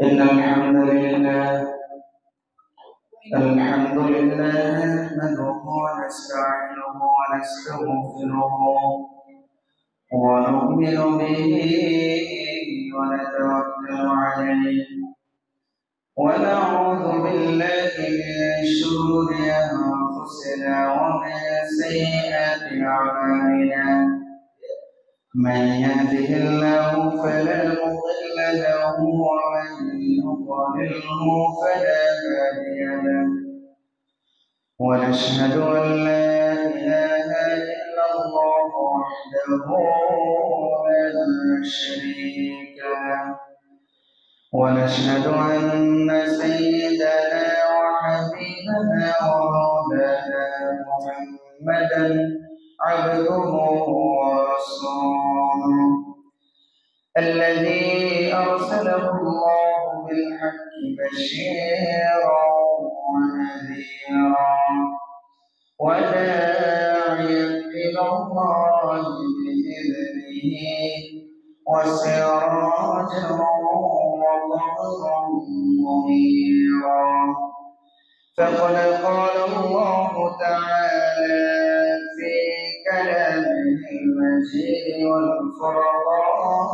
إن الحمد لله نحمده ونستعينه ونستغفره ونؤمن به ونتوكل عليه ونعوذ بالله من شرور أنفسنا ومن سيئات أعمالنا من يهده الله فلا مضل له ومن يضلله فلا هادي له ونشهد أن لا إله إلا الله وحده لا شريك له ونشهد أن سيدنا وحبيبنا ومولانا محمدا عبده ورسوله الذي أرسله الله بالحق بشيرا ونذيرا وداعيا إلى الله بإذنه وسراجا وقمرا منيرا فقد قال الله تعالى في كلامه المجيد والفرقان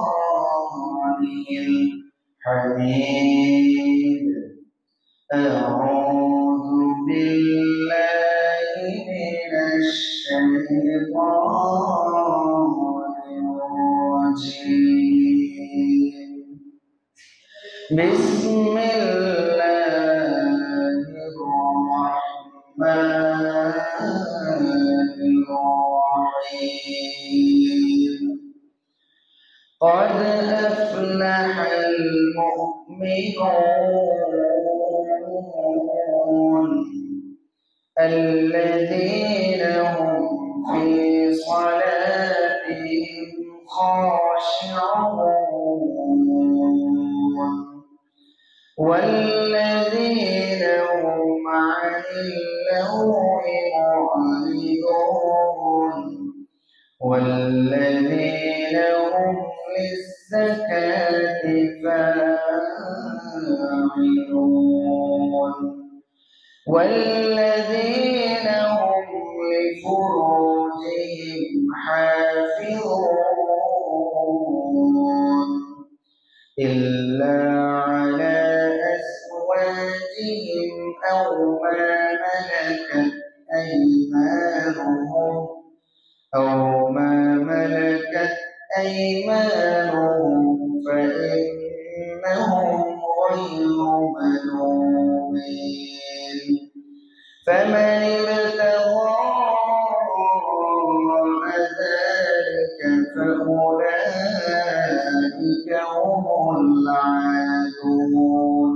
الحميد أعوذ بالله من الشيطان الرجيم بسم الله الرحمن الرحيم قد أفلح المؤمنون الذين هم في صلاتهم خاشعون والذين هم عن اللغو معرضون والذين هم للزكاة فاعلون والذين هم لفروجهم حافظون إلا على أزواجهم أو ما ملكت أيمانهم فإنهم غير ملومين فمن ابتغى وراء ذلك فأولئك هم العادون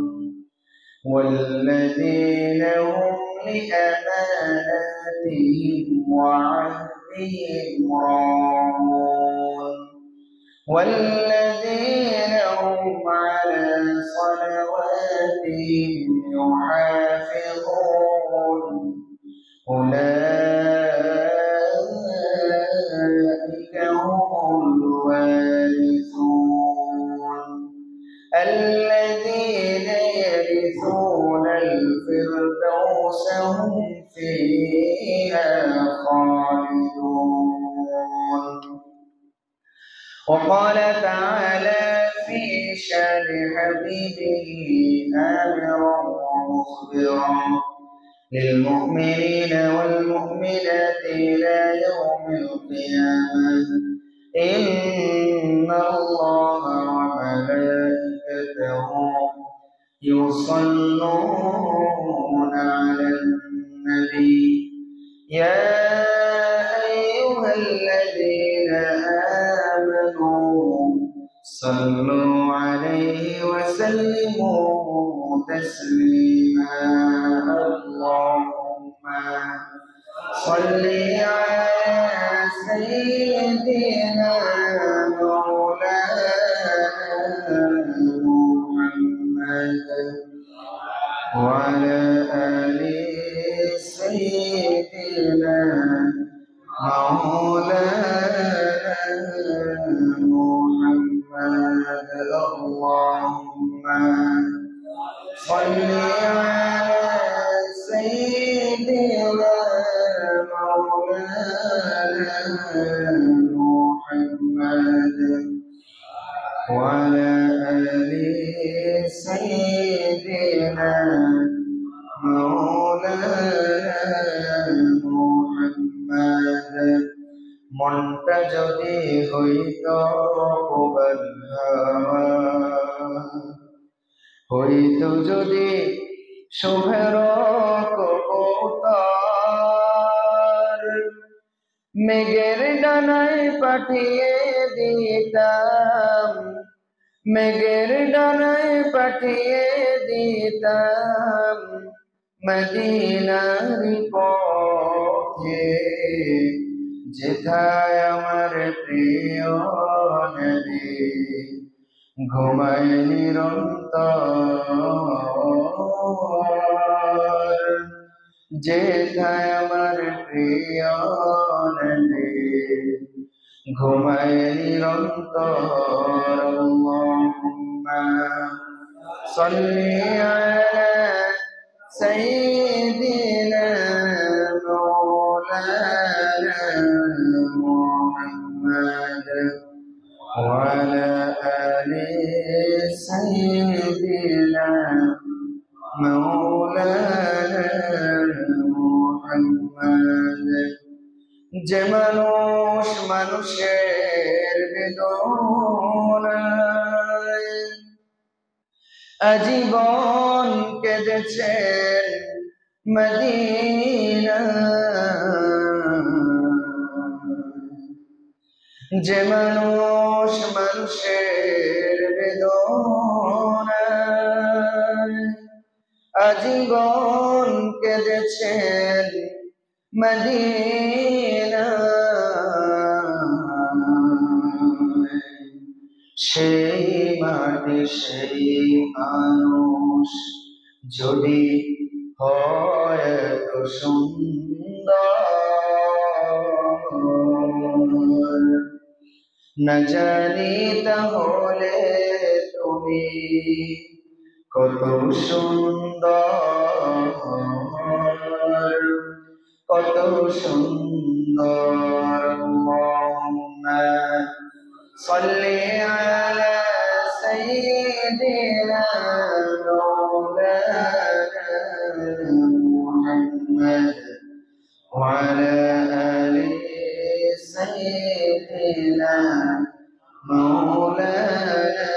والذين هم لأماناتهم وعهدهم راعون والذين هم على صلواتهم يحافظون أولئك هم الوارثون الذين يرثون الفردوس هم فيها خالدون وقال تعالى في شان حبيبه آمرا ومخبرا للمؤمنين والمؤمنات إلى يوم القيامة إن الله وملائكته يصلون على النبي يا أيها الذين آمنوا صلوا عليه وسلموا تسليما اللهم صل على سيدنا مولانا محمد وعلى آل سيدنا مولانا محمد اللهم صل على سيدنا مولانا محمد وعلى آل سيدنا مولانا محمد মনটা যদি হইত প্রবল হইত যদি শুভের কবুতর মেঘের ডানায় পাঠিয়ে দিতাম মেঘের ডানায় পাঠিয়ে দিতাম মদিনার পথে যেথায় আমার প্রিয় নবী ঘুমায় নিরন্তর যেথায় আমার প্রিয় নবী ঘুমায় নিরন্তর আল্লাহুম্মা সাল্লি আলা সাইয়্যিদিনা মাওলানা মুহাম্মদ ওয়া আলা আলি সাইয়্যিদিনা মাওলানা মুহাম্মদ যে মানুষ মানুষের বেদনায় আজীবন কেঁদেছেন মদিনা যে মানুষ মানুষের বেদনায় আজীবন কেঁদেছেন মদিনা সেই মাটি সেই মানুষ যদি হয় এত সুন্দর না জানি তাহলে তুমি কত সুন্দর কত সুন্দর আল্লাহুম্মা সাল্লি আলা সাইয়্যিদিনা মাওলানা মুহাম্মদ ওয়া আলা আলি সাইয়্যিদিনা মাওলানা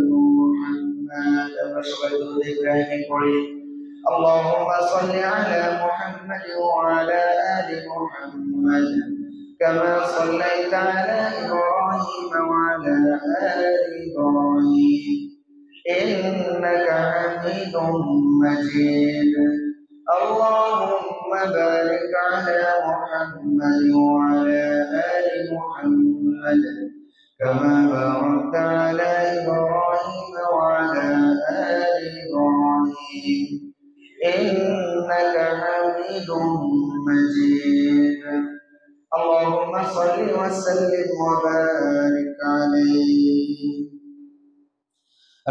মুহাম্মদ আমরা সবাই দুরূদ ইব্রাহিম পড়ি اللهم صل على محمد وعلى آل محمد كما صليت على إبراهيم وعلى آل إبراهيم إنك حميد مجيد اللهم بارك على محمد وعلى آل محمد كما باركت على إبراهيم وعلى آل إبراهيم إنك حميد مجيد اللهم صل وسلم وبارك عليه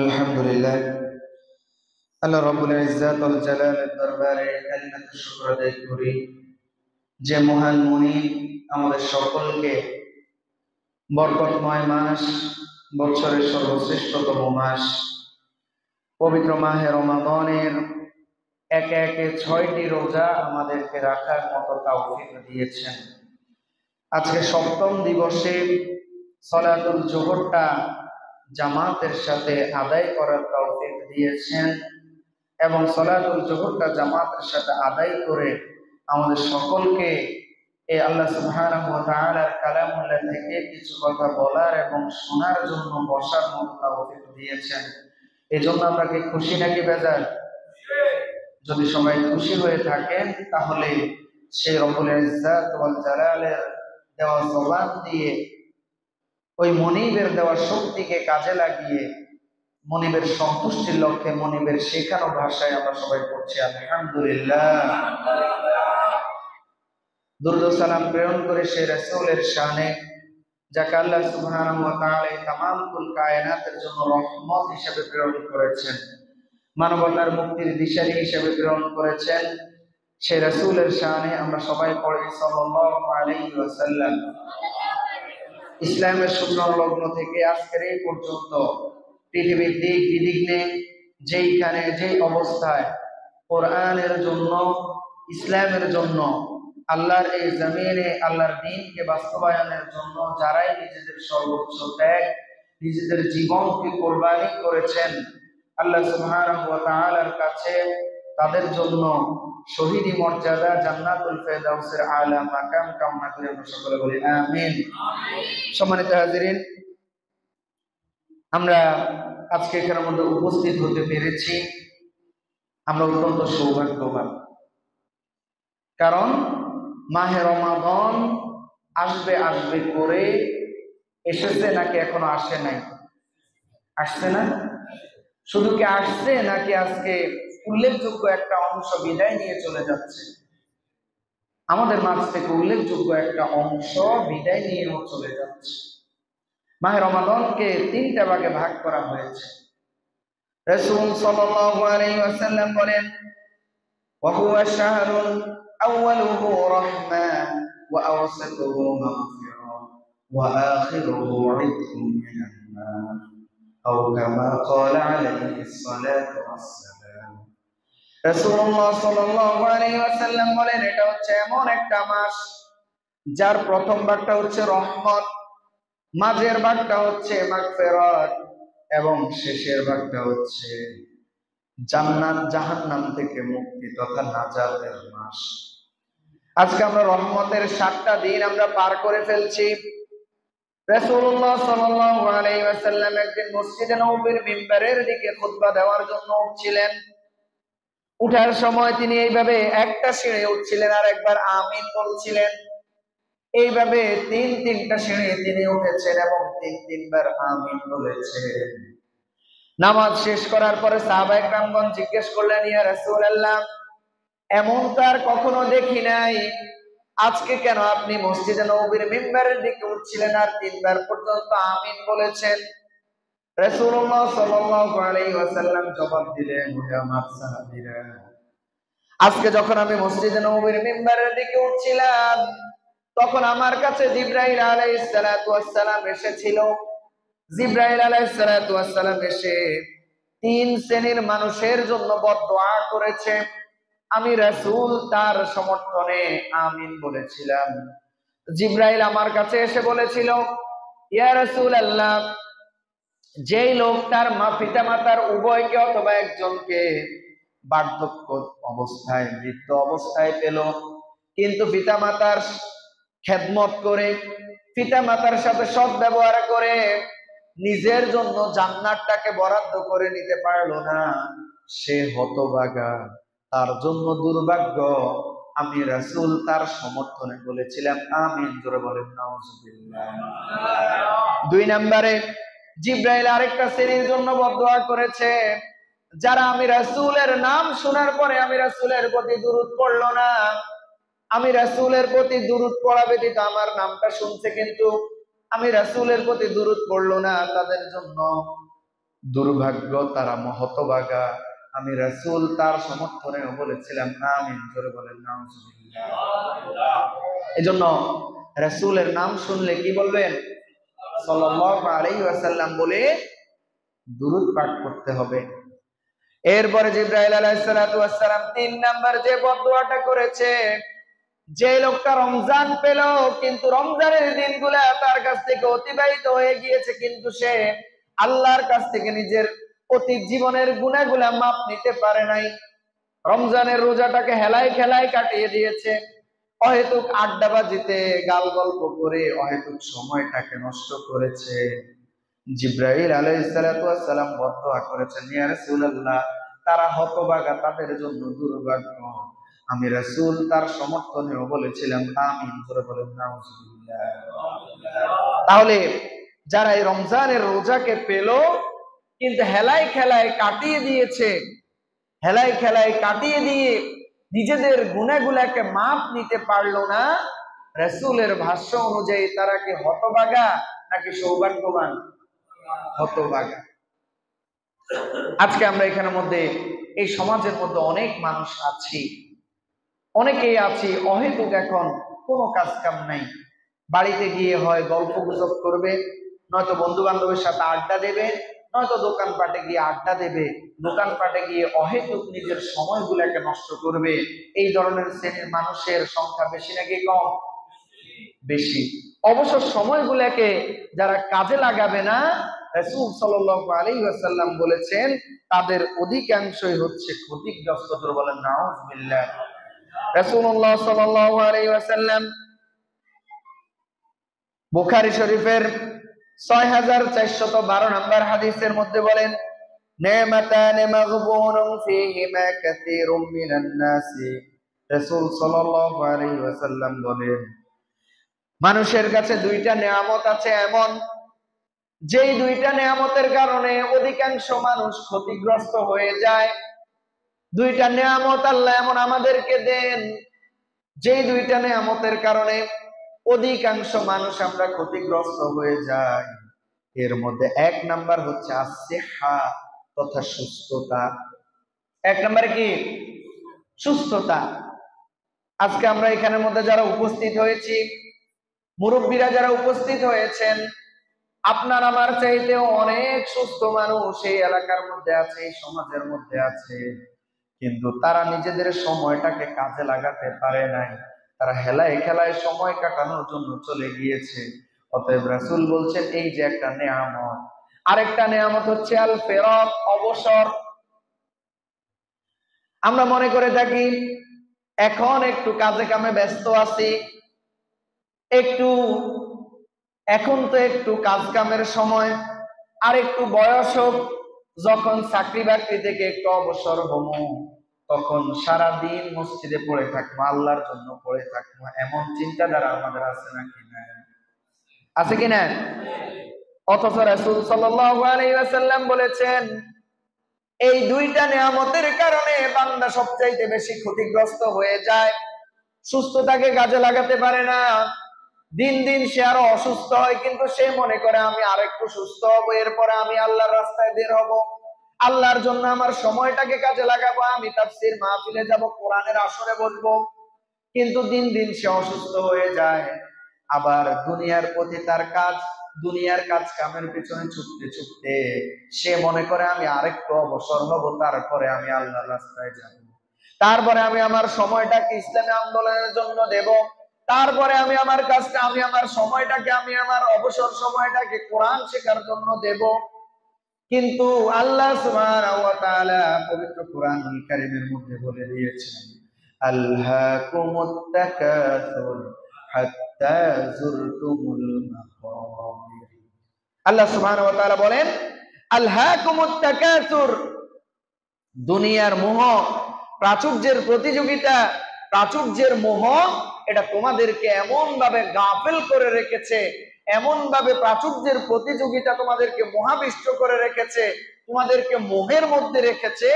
الحمد لله আল্লাহ রাব্বুল ইজ্জাত ওয়াল জালালের দরবারে কালিমাত শুকর আদায় করি যে মহান মুনিব আমাদের সকলকে বরকতময় মাস বছরের সর্বশ্রেষ্ঠতম মাস পবিত্র মাহে রমাদানের একে একে 6টি রোজা আমাদেরকে রাখার মতো তৌফিক দিয়েছেন। আজকে সপ্তম দিবসে সালাতুল জোহরটা জামাতের সাথে আদায় করার তৌফিক দিয়েছেন এবং সালাতুল জোহরটা জামাতের সাথে আদায় করে আমাদের সকলকে এই আল্লাহ সুবহানাহু ওয়া তাআলার কালামুল্লাহ থেকে কিছু কথা বলার এবং শোনার জন্য বসার মতো তৌফিক দিয়েছেন। এজন্য আমরা কি খুশি নাকি বেজার? যদি সবাই খুশি হয়ে থাকেন তাহলে সেই রব্বুল ইজ্জাত ওয়াল জালালের দেওয়া জবান দিয়ে ওই মনিবের দেওয়া শক্তিকে কাজে লাগিয়ে মনিবের সন্তুষ্টির লক্ষ্যে মনিবের শেখানো ভাষায় আমরা সবাই পড়ছি আলহামদুলিল্লাহ। দুরূদ ও সালাম প্রেরণ করে সেই রাসূলের শানে যাকে আল্লাহ সুবহানাহু ওয়া তাআলা তামাম কুল কায়নাতের জন্য রহমত হিসেবে প্রেরণ করেছেন মানবতার মুক্তির দিশারি হিসেবে গ্রহণ করেছেন। সেই রাসূলের শানে আমরা সবাই পড়ি সাল্লাল্লাহু আলাইহি ওয়াসাল্লাম। ইসলামের লগ্ন থেকে আজকের এই পর্যন্ত পৃথিবীর দিক বিদিগ্নে যেইখানে যেই অবস্থায় কোরআনের জন্য, ইসলামের জন্য, আল্লাহর এই জমিনে আল্লাহর দ্বীনকে বাস্তবায়নের জন্য যারাই নিজেদের সর্বোচ্চ ত্যাগ, নিজেদের জীবনকে কোরবানি করেছেন, আল্লাহ সুবহানাহু ওয়া তাআলার কাছে তাদের জন্য শহীদি মর্যাদা জান্নাতুল ফেরদাউসের আলা মাকাম কামনা করে আমরা সকলে বলি আমিন। সম্মানিত হাজিরিন, আমরা আজকে এখানের মধ্যে উপস্থিত হতে পেরেছি, আমরা অত্যন্ত সৌভাগ্যবান। কারণ মাহে রমাদান আসবে আসবে করে এসেছে নাকি এখনো আসে নাই? আসছে না? শুধু কি আসছে নাকি আজকে উল্লেখযোগ্য একটা অংশ বিদায় নিয়ে চলে যাচ্ছে? আমাদের মাঝ থেকে উল্লেখযোগ্য একটা অংশ বিদায় নিয়েও চলে যাচ্ছে। মাহে রমাদানকে 3টা ভাগে ভাগ করা হয়েছে। রাসূল সাল্লাল্লাহু আলাইহি ওয়াসাল্লাম বলেন, ওয়া হুয়া শাহরুন আউয়ালুহু রাহমা ওয়া আওসাতুহু মাগফিরা ওয়া আখিরুহু ইতকুম মিনান নার আও কামা ক্বালা আলাইহিস সালাতু ওয়াসসালাম। রাসূলুল্লাহ সাল্লাল্লাহু আলাইহি ওয়াসাল্লাম বলেন, এটা হচ্ছে এমন একটা মাস যার প্রথম ভাগটা হচ্ছে রহমত, মাঝের ভাগটা হচ্ছে মাগফিরাত এবং শেষের ভাগটা হচ্ছে জান্নাত জাহান্নাম থেকে মুক্তি তথা নাজাতের মাস। আজকে আমরা রহমতের 7টা দিন আমরা পার করে ফেলছি। রাসূলুল্লাহ সাল্লাল্লাহু আলাইহি ওয়াসাল্লাম একদিন মসজিদে নববীর মিম্বারের দিকে খুতবা দেওয়ার জন্য উঠছিলেন। উঠার সময় তিনি এইভাবে একটা সিঁড়ি উঠছিলেন আর একবার আমিন বলছিলেন। এইভাবে 3টা সিঁড়ি তিনি উঠেছেন এবং 3বার আমিন বলেছেন। নামাজ শেষ করার পরে সাহাবায়ে কেরামগণ জিজ্ঞেস করলেন, ইয়া রাসূলুল্লাহ, এমন তো আর কখনো দেখি নাই, আজকে কেন আপনি মসজিদে নববীর মিম্বারের দিকে উঠছিলেন আর 3বার পর্যন্ত আমিন বলেছেন? রাসূলুল্লাহ সাল্লাল্লাহু আলাইহি ওয়াসাল্লাম জবাব দিলেন, হে আমার সাহাবীরা, আজকে যখন আমি মসজিদে নববীর মিম্বারের দিকে উঠছিলাম তখন আমার কাছে জিবরাইল আলাইহিস সালাতু ওয়াস সালাম এসেছিল। জিবরাইল আলাইহিস সালাতু ওয়াস সালাম এসে 3 শ্রেণীর মানুষের জন্য বদদুআ করেছে। আমি রাসূল তার সমর্থনে আমিন বলেছিলাম। জিবরাইল আমার কাছে এসে বলেছিল, ইয়া রাসূলুল্লাহ, যেই লোক তার পিতামাতার উভয়কে অথবা একজনকে বার্ধক্য অবস্থায়, মৃত্যু অবস্থায় পেল, কিন্তু পিতামাতার খেদমত করে, পিতামাতার সাথে সদ্ব্যবহার করে নিজের জন্য জান্নাতটাকে বরাদ্দ করে নিতে পারলো না, সে হতভাগা, তার জন্য দুর্ভাগ্য। আমি রাসূল তার সমর্থনে বলেছিলাম আমিন। জোরে বলেন নাউজুবিল্লাহ। 2 নম্বরে জিবরাইল আরেকটা শ্রেণীর জন্য বদদুআ করেছে, যারা আমি রাসূলের নাম শোনার পরে আমি রাসূলের প্রতি দুরূদ পড়লো না, আমি রাসূলের প্রতি দুরূদ পড়া ব্যতীত আমার নামটা শুনছে কিন্তু আমি রাসূলের প্রতি দুরূদ পড়লো না, তাদের জন্য দুর্ভাগ্য, তারা হতভাগা। আমি রাসূল তার সমর্থনে বলেছিলাম আমিন। জোরে বলেন নাউজুবিল্লাহ। এজন্য রাসূলের নাম শুনলে কি বলবেন? সাল্লাল্লাহু আলাইহি ওয়াসাল্লাম বলে দুরূদ পাঠ করতে হবে। এরপরে জিবরাইল আলাইহিস সালাতু ওয়াস সালাম 3 নাম্বার যে বদদুআটা করেছে, যে লোকটা রমজান পেল কিন্তু রমজানের দিনগুলা তার কাছ থেকে অতিবাহিত হয়ে গিয়েছে, কিন্তু সে আল্লাহর কাছ থেকে নিজের অতীত জীবনের গুনাহগুলা মাপ নিতে পারে নাই, রমজানের রোজাটাকে হেলায় খেলায় কাটিয়ে দিয়েছে, অহেতুক আড্ডাবাজিতে গাল গল্প করে অহেতুক সময়টাকে নষ্ট করেছে। জিবরাইল আলাইহিস সালাতু ওয়াস সালাম বদদুআ করেছেন, ইয়া রাসূলুল্লাহ, তারা হতভাগা, তাদের জন্য দুর্ভাগ্য। আমি রাসূল তার সমর্থনেও বলেছিলাম আমিন। জোরে বলেন নাউজুবিল্লাহ। তাহলে যারা এই রমজানের রোজাকে পেল কিন্তু হেলায় খেলায় কাটিয়ে দিয়েছে, হেলায় খেলায় কাটিয়ে দিয়ে নিজেদের গুনাহগুলোকে মাপ নিতে পারলো না, রাসূলের ভাষ্য অনুযায়ী তারা কি হতভাগা নাকি সৌভাগ্যবান? হতভাগা। আজকে আমরা এখানের মধ্যে এই সমাজের মধ্যে অনেক মানুষ আছি, অনেকেই আছি অহেতুক এখন কোনো কাজ কাম নাই, বাড়িতে গিয়ে হয় গল্প গুজব করবে, নয়তো বন্ধু বান্ধবের সাথে আড্ডা দেবে, নয়তো দোকানপাটে গিয়ে আড্ডা দেবে, দোকানপাটে গিয়ে অহেতুক নিজের সময়গুলোকে নষ্ট করবে। এই ধরনের শ্রেণীর মানুষের সংখ্যা বেশি নাকি কম? বেশি। অবসর সময়গুলোকে যারা কাজে লাগাবে না, রাসূল সাল্লাল্লাহু আলাইহি ওয়াসাল্লাম বলেছেন তাদের অধিকাংশই হচ্ছে ক্ষতিগ্রস্ত। বলেন নাউযুবিল্লাহ। রাসূলুল্লাহ সাল্লাল্লাহু আলাইহি ওয়াসাল্লাম বুখারী শরীফের ৬৪১২ নম্বর হাদিসের মধ্যে বলেন, নেমাতানে মাগবুনুন ফীহিমা কাসীরুম মিনান নাসি। রাসূল সাল্লাল্লাহু আলাইহি ওয়াসাল্লাম বলেন, মানুষের কাছে দুইটা নিয়ামত আছে এমন, যেই দুইটা নিয়ামতের কারণে অধিকাংশ মানুষ ক্ষতিগ্রস্ত হয়ে যায়। দুইটা নিয়ামত আল্লাহ এমন আমাদেরকে দেন, যেই দুইটা নিয়ামতের কারণে অধিকাংশ মানুষ আমরা ক্ষতিগ্রস্ত হয়ে যাই। এর মধ্যে এক নাম্বার হচ্ছে আসিহা তথা সুস্থতা। এক নাম্বার কি? সুস্থতা। আজকে আমরা এখানের মধ্যে যারা উপস্থিত হয়েছি, মুরব্বীরা যারা উপস্থিত হয়েছেন, আপনার আমার চাইতেও অনেক সুস্থ মানুষ এই এলাকার মধ্যে আছে, এই সমাজের মধ্যে আছে, কিন্তু তারা নিজেদের সময়টাকে কাজে লাগাতে পারে নাই। তারা হেলায় খেলায় সময় কাটানোর জন্য চলে গিয়েছে। অতএব রাসূল বলছেন এই যে একটা নেয়ামত, আরেকটা নেয়ামত হচ্ছে আল ফেরাগ, অবসর। আমরা মনে করে থাকি এখন একটু কাজে কামে ব্যস্ত আছি, এখন তো একটু কাজ কামের সময়, আর একটু বয়স হোক, যখন চাকরি বাকরি থেকে একটু অবসর হবো তখন সারাদিন মসজিদে পড়ে থাকবো, আল্লাহর জন্য পড়ে থাকবো, এমন চিন্তাধারা আমাদের আছে নাকি? না, আছে কিনা? অথচ রাসূল সাল্লাল্লাহু আলাইহি ওয়াসাল্লাম বলেছেন এই দুইটা নিয়ামতের কারণে বান্দা সবচাইতে বেশি ক্ষতিগ্রস্ত হয়ে যায়, সুস্থতাকে কাজে লাগাতে পারে না। দিন দিন সে আরো অসুস্থ হয়, কিন্তু সে মনে করে আমি আরেকটু সুস্থ হব, এরপরে আমি আল্লাহর রাস্তায় বের হব, আল্লাহর জন্য আমার সময়টাকে কাজে লাগাবো, আমি তাফসীর মাহফিলে যাব, কোরআনের আসরে বসবো। কিন্তু দিন দিন সে অসুস্থ হয়ে যায়। আবার দুনিয়ার প্রতি তার কাজ, দুনিয়ার কাজ কামের পিছনে ছুটতে ছুটতে সে মনে করে আমি আরেকটু অবসর হব, তারপরে আমি আল্লাহর রাস্তায় যাব, তারপরে আমি আমার সময়টাকে ইসলামী আন্দোলনের জন্য দেব, তারপরে আমি আমার কাজটা, আমি আমার সময়টাকে, আমি আমার অবসর সময়টাকে কোরআন শেখার জন্য দেব। কিন্তু আল্লাহ সুবহানাহু ওয়া তাআলা পবিত্র কোরআনুল কারীমের মধ্যে বলে দিয়েছেন, আলহাকুমুত তাকাসুর হাত্তা যুরতুমুল মাকাবির। আল্লাহ সুবহানাহু ওয়া তাআলা বলেন আলহাকুমুত তাকাসুর, দুনিয়ার মোহ, প্রাচুর্যের প্রতিযোগিতা, প্রাচুর্যের মোহ, এটা তোমাদেরকে এমন ভাবে গাফেল করে রেখেছে, এমন ভাবে প্রাচুর্যের প্রতিযোগিতা তোমাদেরকে মোহাবিষ্ট করে রেখেছে, তোমাদেরকে মোহের মধ্যে রেখেছে।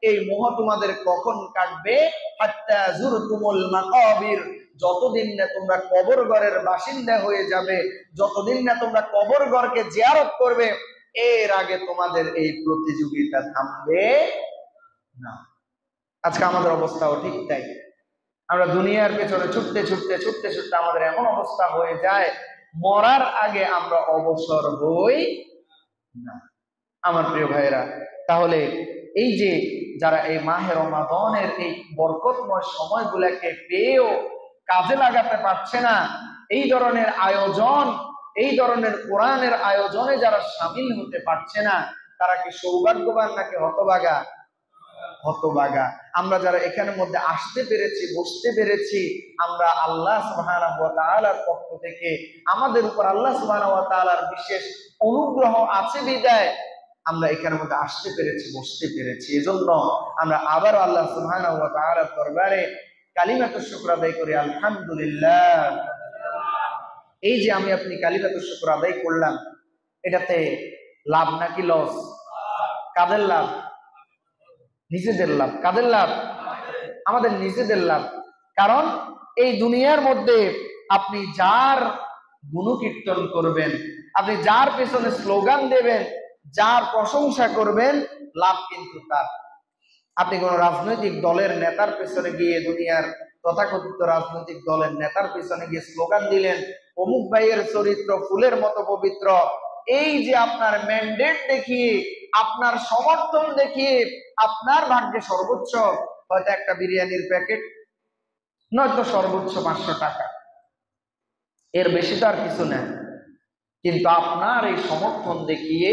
এই মোহ তোমাদের কখন কাটবে? হাত্তা যুরতুমুল মাকাবির, যতদিন না তোমরা কবর ঘরের বাসিন্দা হয়ে যাবে, যতদিন না তোমরা কবর ঘরকে জিয়ারত করবে, এর আগে তোমাদের এই প্রতিযোগিতা থামবে না। আজকে আমাদের অবস্থাও ঠিক তাই। আমরা দুনিয়ার পেছনে ছুটতে ছুটতে ছুটতে ছুটতে আমাদের এমন অবস্থা হয়ে যায়, মরার আগে আমরা অবসর হই না। আমার প্রিয় ভাইরা, তাহলে এই যে যারা এই মাহে রমাদানের এই বরকতময় সময়গুলোকে পেয়েও কাজে লাগাতে পারছে না, এই ধরনের আয়োজন, এই ধরনের কোরআনের আয়োজনে যারা শামিল হতে পারছে না, তারা কি সৌভাগ্যবান নাকি হতভাগা? হতভাগা। আমরা যারা এখানের মধ্যে আসতে পেরেছি, বসতে পেরেছি, আমরা আল্লাহ সুবহানাহু ওয়া তাআলার পক্ষ থেকে আমাদের উপর আল্লাহ সুবহানাহু ওয়া তাআলার বিশেষ অনুগ্রহ আছে বিদায় আমরা এখানের মধ্যে আসতে পেরেছি, বসতে পেরেছি। এজন্য আমরা আবার আল্লাহ সুবহানাহু ওয়া তাআলার দরবারে কালিমাতুশ শুকর আদায় করি, আলহামদুলিল্লাহ। এই যে আমি আপনি কালিমাতুশ শুকর আদায় করলাম, এটাতে লাভ নাকি লস? কাদের লাভ? নিজেদের লাভ। কাদের লাভ? আমাদের নিজেদের লাভ। কারণ এই দুনিয়ার মধ্যে আপনি যার গুণকীর্তন করবেন, আপনি যার পেছনে স্লোগান দেবেন, যার প্রশংসা করবেন, লাভ কিন্তু তার। আপনি কোন রাজনৈতিক দলের নেতার পেছনে গিয়ে, দুনিয়ার তথাকথিত রাজনৈতিক দলের নেতার পেছনে গিয়ে স্লোগান দিলেন, অমুক ভাইয়ের চরিত্র ফুলের মতো পবিত্র, এই যে আপনার ম্যান্ডেট দেখিয়ে, আপনার সমর্থন দেখিয়ে আপনার ভাগ্যে সর্বোচ্চ হয়তো একটা বিরিয়ানির প্যাকেট, নয়তো সর্বোচ্চ 500 টাকা, এর বেশি তো আর কিছু না। কিন্তু আপনার এই সমর্থন দেখিয়ে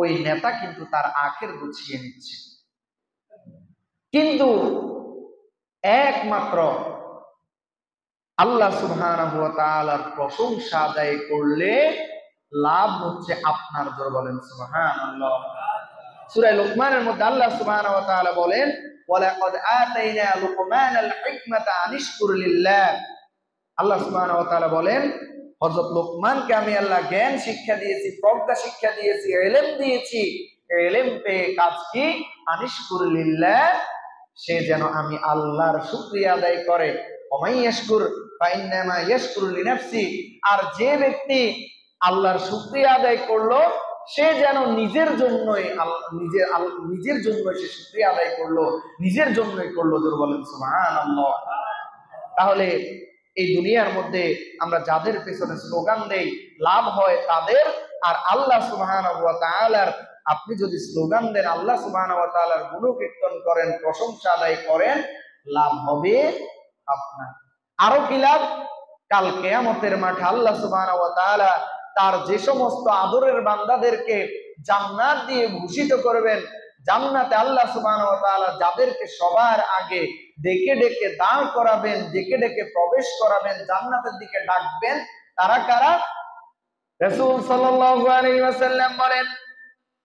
ওই নেতা কিন্তু তার আখের গুছিয়ে নিচ্ছে। কিন্তু একমাত্র আল্লাহ সুবহানাহু ওয়া তাআলার প্রশংসা আদায় করলে লাভ হচ্ছে আপনার। জোর বলেন সুবহানাল্লাহ। সূরা লুকমানের মধ্যে আল্লাহ সুবহানাহু ওয়া তাআলা বলেন, ওয়ালাকাদ আতাইনা লুকমানাল হিকমাতা আনিশকুর লিল্লাহ। আল্লাহ সুবহানাহু ওয়া তাআলা বলেন, হযরত লোকমানকে আমি আল্লাহ জ্ঞান শিক্ষা দিয়েছি, প্রজ্ঞা শিক্ষা দিয়েছি, ইলম দিয়েছি। ইলম পেয়ে কাজ কি? আনিশকুর লিল্লাহ, সে যেন আমি আল্লাহর শুকরিয়া আদায় করে। ওমাই ইয়াশকুর ফাইন্নামা ইয়াশকুরু লিনাফসি, আর যে ব্যক্তি আল্লাহর শুকরিয়া আদায় করলো সে যেন নিজের জন্যই নিজের জন্য সে শুকরিয়া আদায় করলো, নিজের জন্যই করলো। জোর বলেন সুবহানাল্লাহ। তাহলে এই দুনিয়ার মধ্যে আমরা যাদের পেছনে স্লোগান দেই, লাভ হয় তাদের। আর আল্লাহ সুবহানাহু ওয়া তাআলার আপনি যদি স্লোগান দেন, আল্লাহ সুবহানাহু ওয়া তাআলার গুণকীর্তন করেন, প্রশংসা আদায় করেন, লাভ হবে আপনার। আরো কি লাভ? কাল কিয়ামতের মাঠে আল্লাহ সুবহানাহু ওয়া তাআলা তার যে সমস্ত আদরের বান্দাদেরকে জান্নাত দিয়ে ভূষিত করবেন, জান্নাতে আল্লাহ সুবহানাহু ওয়া তাআলা যাদেরকে সবার আগে ডেকে ডেকে দাঁড় করাবেন, ডেকে ডেকে প্রবেশ করাবেন, জান্নাতের দিকে ডাকবেন, তারা কারা? রাসূল সাল্লাল্লাহু আলাইহি ওয়াসাল্লাম বলেন,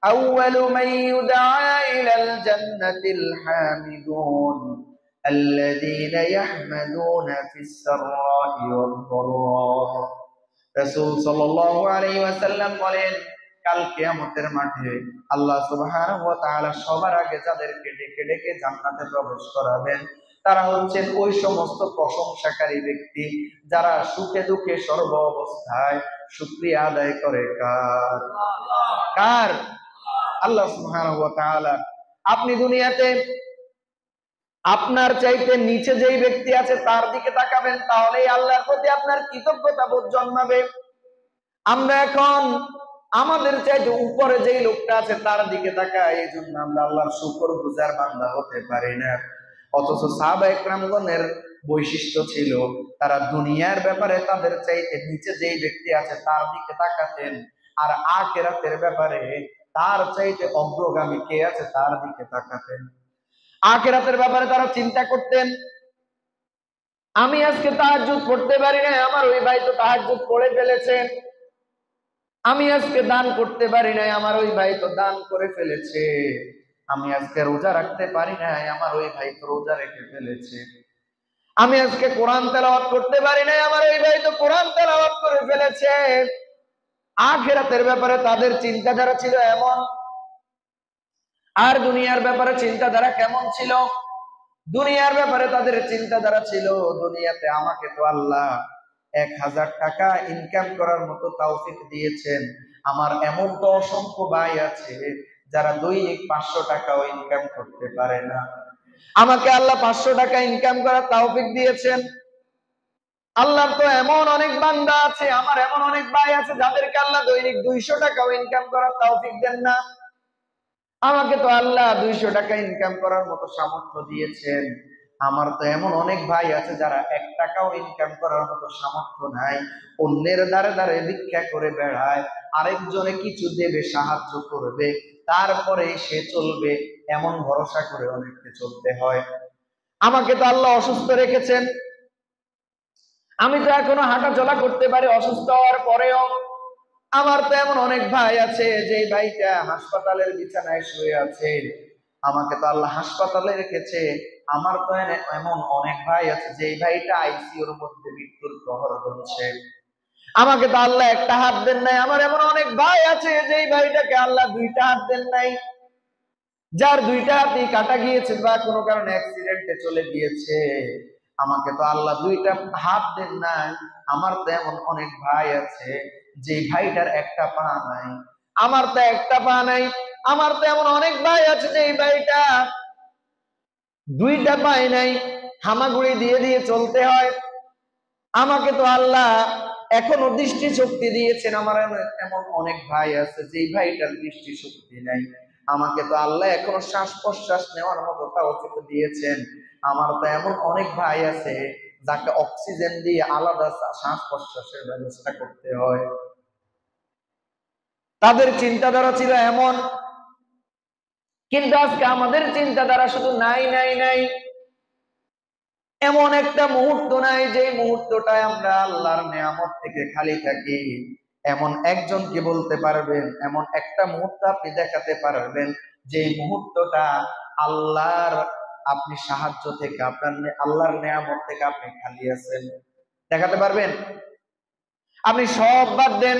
আউয়ালু মান ইউদআ ইলাল জান্নাতিল হামিদুন আল্লাযীনা ইয়াহমাদুনা ফিস সাররা'i ওয়াদ দাররা। রাসূল সাল্লাল্লাহু আলাইহি ওয়াসাল্লাম বলেন, কাল কিয়ামতের মাঠে আল্লাহ সুবহানাহু ওয়া তাআলা সবার আগে যাদেরকে ডেকে ডেকে জান্নাতে প্রবেশ করাবেন, তারা হচ্ছেন ওই সমস্ত প্রশংসাকারী ব্যক্তি যারা সুখে দুঃখে সর্ব অবস্থায় শুকরিয়া আদায় করে। কার? কার? আল্লাহ সুবহানাহু ওয়া তাআলা। আপনি দুনিয়াতে আপনার চাইতে নিচে যেই ব্যক্তি আছে তার দিকে তাকাবেন, তাহলেই আল্লাহর প্রতি আপনার কৃতজ্ঞতা বোধ জন্মাবে। আমরা এখন আমাদের চাইতে উপরে যেই লোকটা আছে তার দিকে তাকাই, এই জন্য আমরা আল্লাহর শুকরগুজার বান্দা হতে পারি না। অথচ সাহাবা ইকরামগণের বৈশিষ্ট্য ছিল, তারা দুনিয়ার ব্যাপারে তাদের চাইতে নিচে যেই ব্যক্তি আছে তার দিকে তাকাতেন, আর আখিরাতের ব্যাপারে তার চাইতে অগ্রগামী কে আছে তার দিকে তাকাতেন। আখিরাতের ব্যাপারে তারা চিন্তা করতেন, আমি আজকে তাহাজ্জুদ পড়তে পারি না, আমার ওই ভাই তো তাহাজ্জুদ পড়ে ফেলেছে। আমি আজকে দান করতে পারি নাই, আমার ওই ভাই তো দান করে ফেলেছে। আমি আজকে রোজা রাখতে পারি নাই, আমার ওই ভাই তো রোজা রেখে ফেলেছে। আমি আজকে কোরআন তেলাওয়াত করতে পারি নাই, আমার ওই ভাই তো কোরআন তেলাওয়াত করে ফেলেছে। আখিরাতের ব্যাপারে তাদের চিন্তাধারা ছিল এমন। আর দুনিয়ার ব্যাপারে চিন্তাধারা কেমন ছিল? দুনিয়ার ব্যাপারে তাদের চিন্তাধারা ছিল, দুনিয়াতে আমাকে তো আল্লাহ 1000 টাকা ইনকাম করার মতো তৌফিক দিয়েছেন, আমার এমন তো অসংখ্য ভাই আছে যারা দৈনিক 500 টাকাও ইনকাম করতে পারে না। আমাকে আল্লাহ 500 টাকা ইনকাম করার তৌফিক দিয়েছেন। আল্লাহর তো এমন অনেক বান্দা আছে, আমার এমন অনেক ভাই আছে যাদেরকে আল্লাহ দৈনিক 200 টাকাও ইনকাম করার তৌফিক দেন না। আমাকে তো আল্লাহ 200 টাকা ইনকাম করার মতো সামর্থ্য দিয়েছেন। আমার তো এমন অনেক ভাই আছে যারা 1 টাকাও ইনকাম করার মতো সামর্থ্য নাই, অন্যের দ্বারে দ্বারে ভিক্ষা করে বেড়ায়, আরেকজনে কিছু দেবে, সাহায্য করবে, তারপরে সে চলবে, এমন ভরসা করে অনেককে চলতে হয়। আমাকে তো আল্লাহ অসুস্থ রেখেছেন, আমি তো এখনো হাঁটা চলা করতে পারি অসুস্থ হওয়ার পরেও। আমার তো এমন অনেক ভাই আছে যে ভাইটা হাসপাতালের বিছানায় শুয়ে আছে, আমাকে তো আল্লাহ হাসপাতালে রেখেছে। আমার তো এমন অনেক ভাই আছে যে ভাইটা আইসিইউর মধ্যে মৃত্যুর প্রহর গুনছে, আমাকে তো আল্লাহ একটা হাত দেন নাই। আমার এমন অনেক ভাই আছে যে ভাইটাকে আল্লাহ 2টা হাত দেন নাই, যার 2টা হাতই কাটা গিয়েছে বা কোনো কারণে অ্যাক্সিডেন্টে চলে গিয়েছে। আমাকে তো আল্লাহ 2টা হাত দেন নাই। আমার তো এমন অনেক ভাই আছে যে ভাইটার একটা পা নাই, আমার তো একটা পা নাই। আমার তো এমন অনেক ভাই আছে যে এই ভাইটা দুইটা পায় নাই, হামাগুড়ি দিয়ে দিয়ে চলতে হয়। আমাকে তো আল্লাহ এখনো দৃষ্টি শক্তি দিয়েছেন। আমার এমন অনেক ভাই আছে যে ভাইটার দৃষ্টি শক্তি নাই। আমাকে তো আল্লাহ এখনো শ্বাস প্রশ্বাস নেওয়ার মতো তাওফিক দিয়েছেন। আমার তো এমন অনেক ভাই আছে যাকে অক্সিজেন দিয়ে আলাদা শ্বাস প্রশ্বাসের ব্যবস্থা করতে হয়। তাদের চিন্তাধারা ছিল এমন, কিন্তু আজকে আমাদের চিন্তাধারা শুধু নাই নাই নাই। এমন একটা মুহূর্ত নাই যে মুহূর্তটায় আমরা আল্লাহর নিয়ামত থেকে খালি থাকি। এমন একজনকে বলতে পারবেন, এমন একটা মুহূর্ত আপনি দেখাতে পারবেন যে মুহূর্তটা আল্লাহর আপনি সাহায্য থেকে, আপনার আল্লাহর নিয়ামত থেকে আপনি খালি আছেন? দেখাতে পারবেন? আপনি সব বাদ দেন,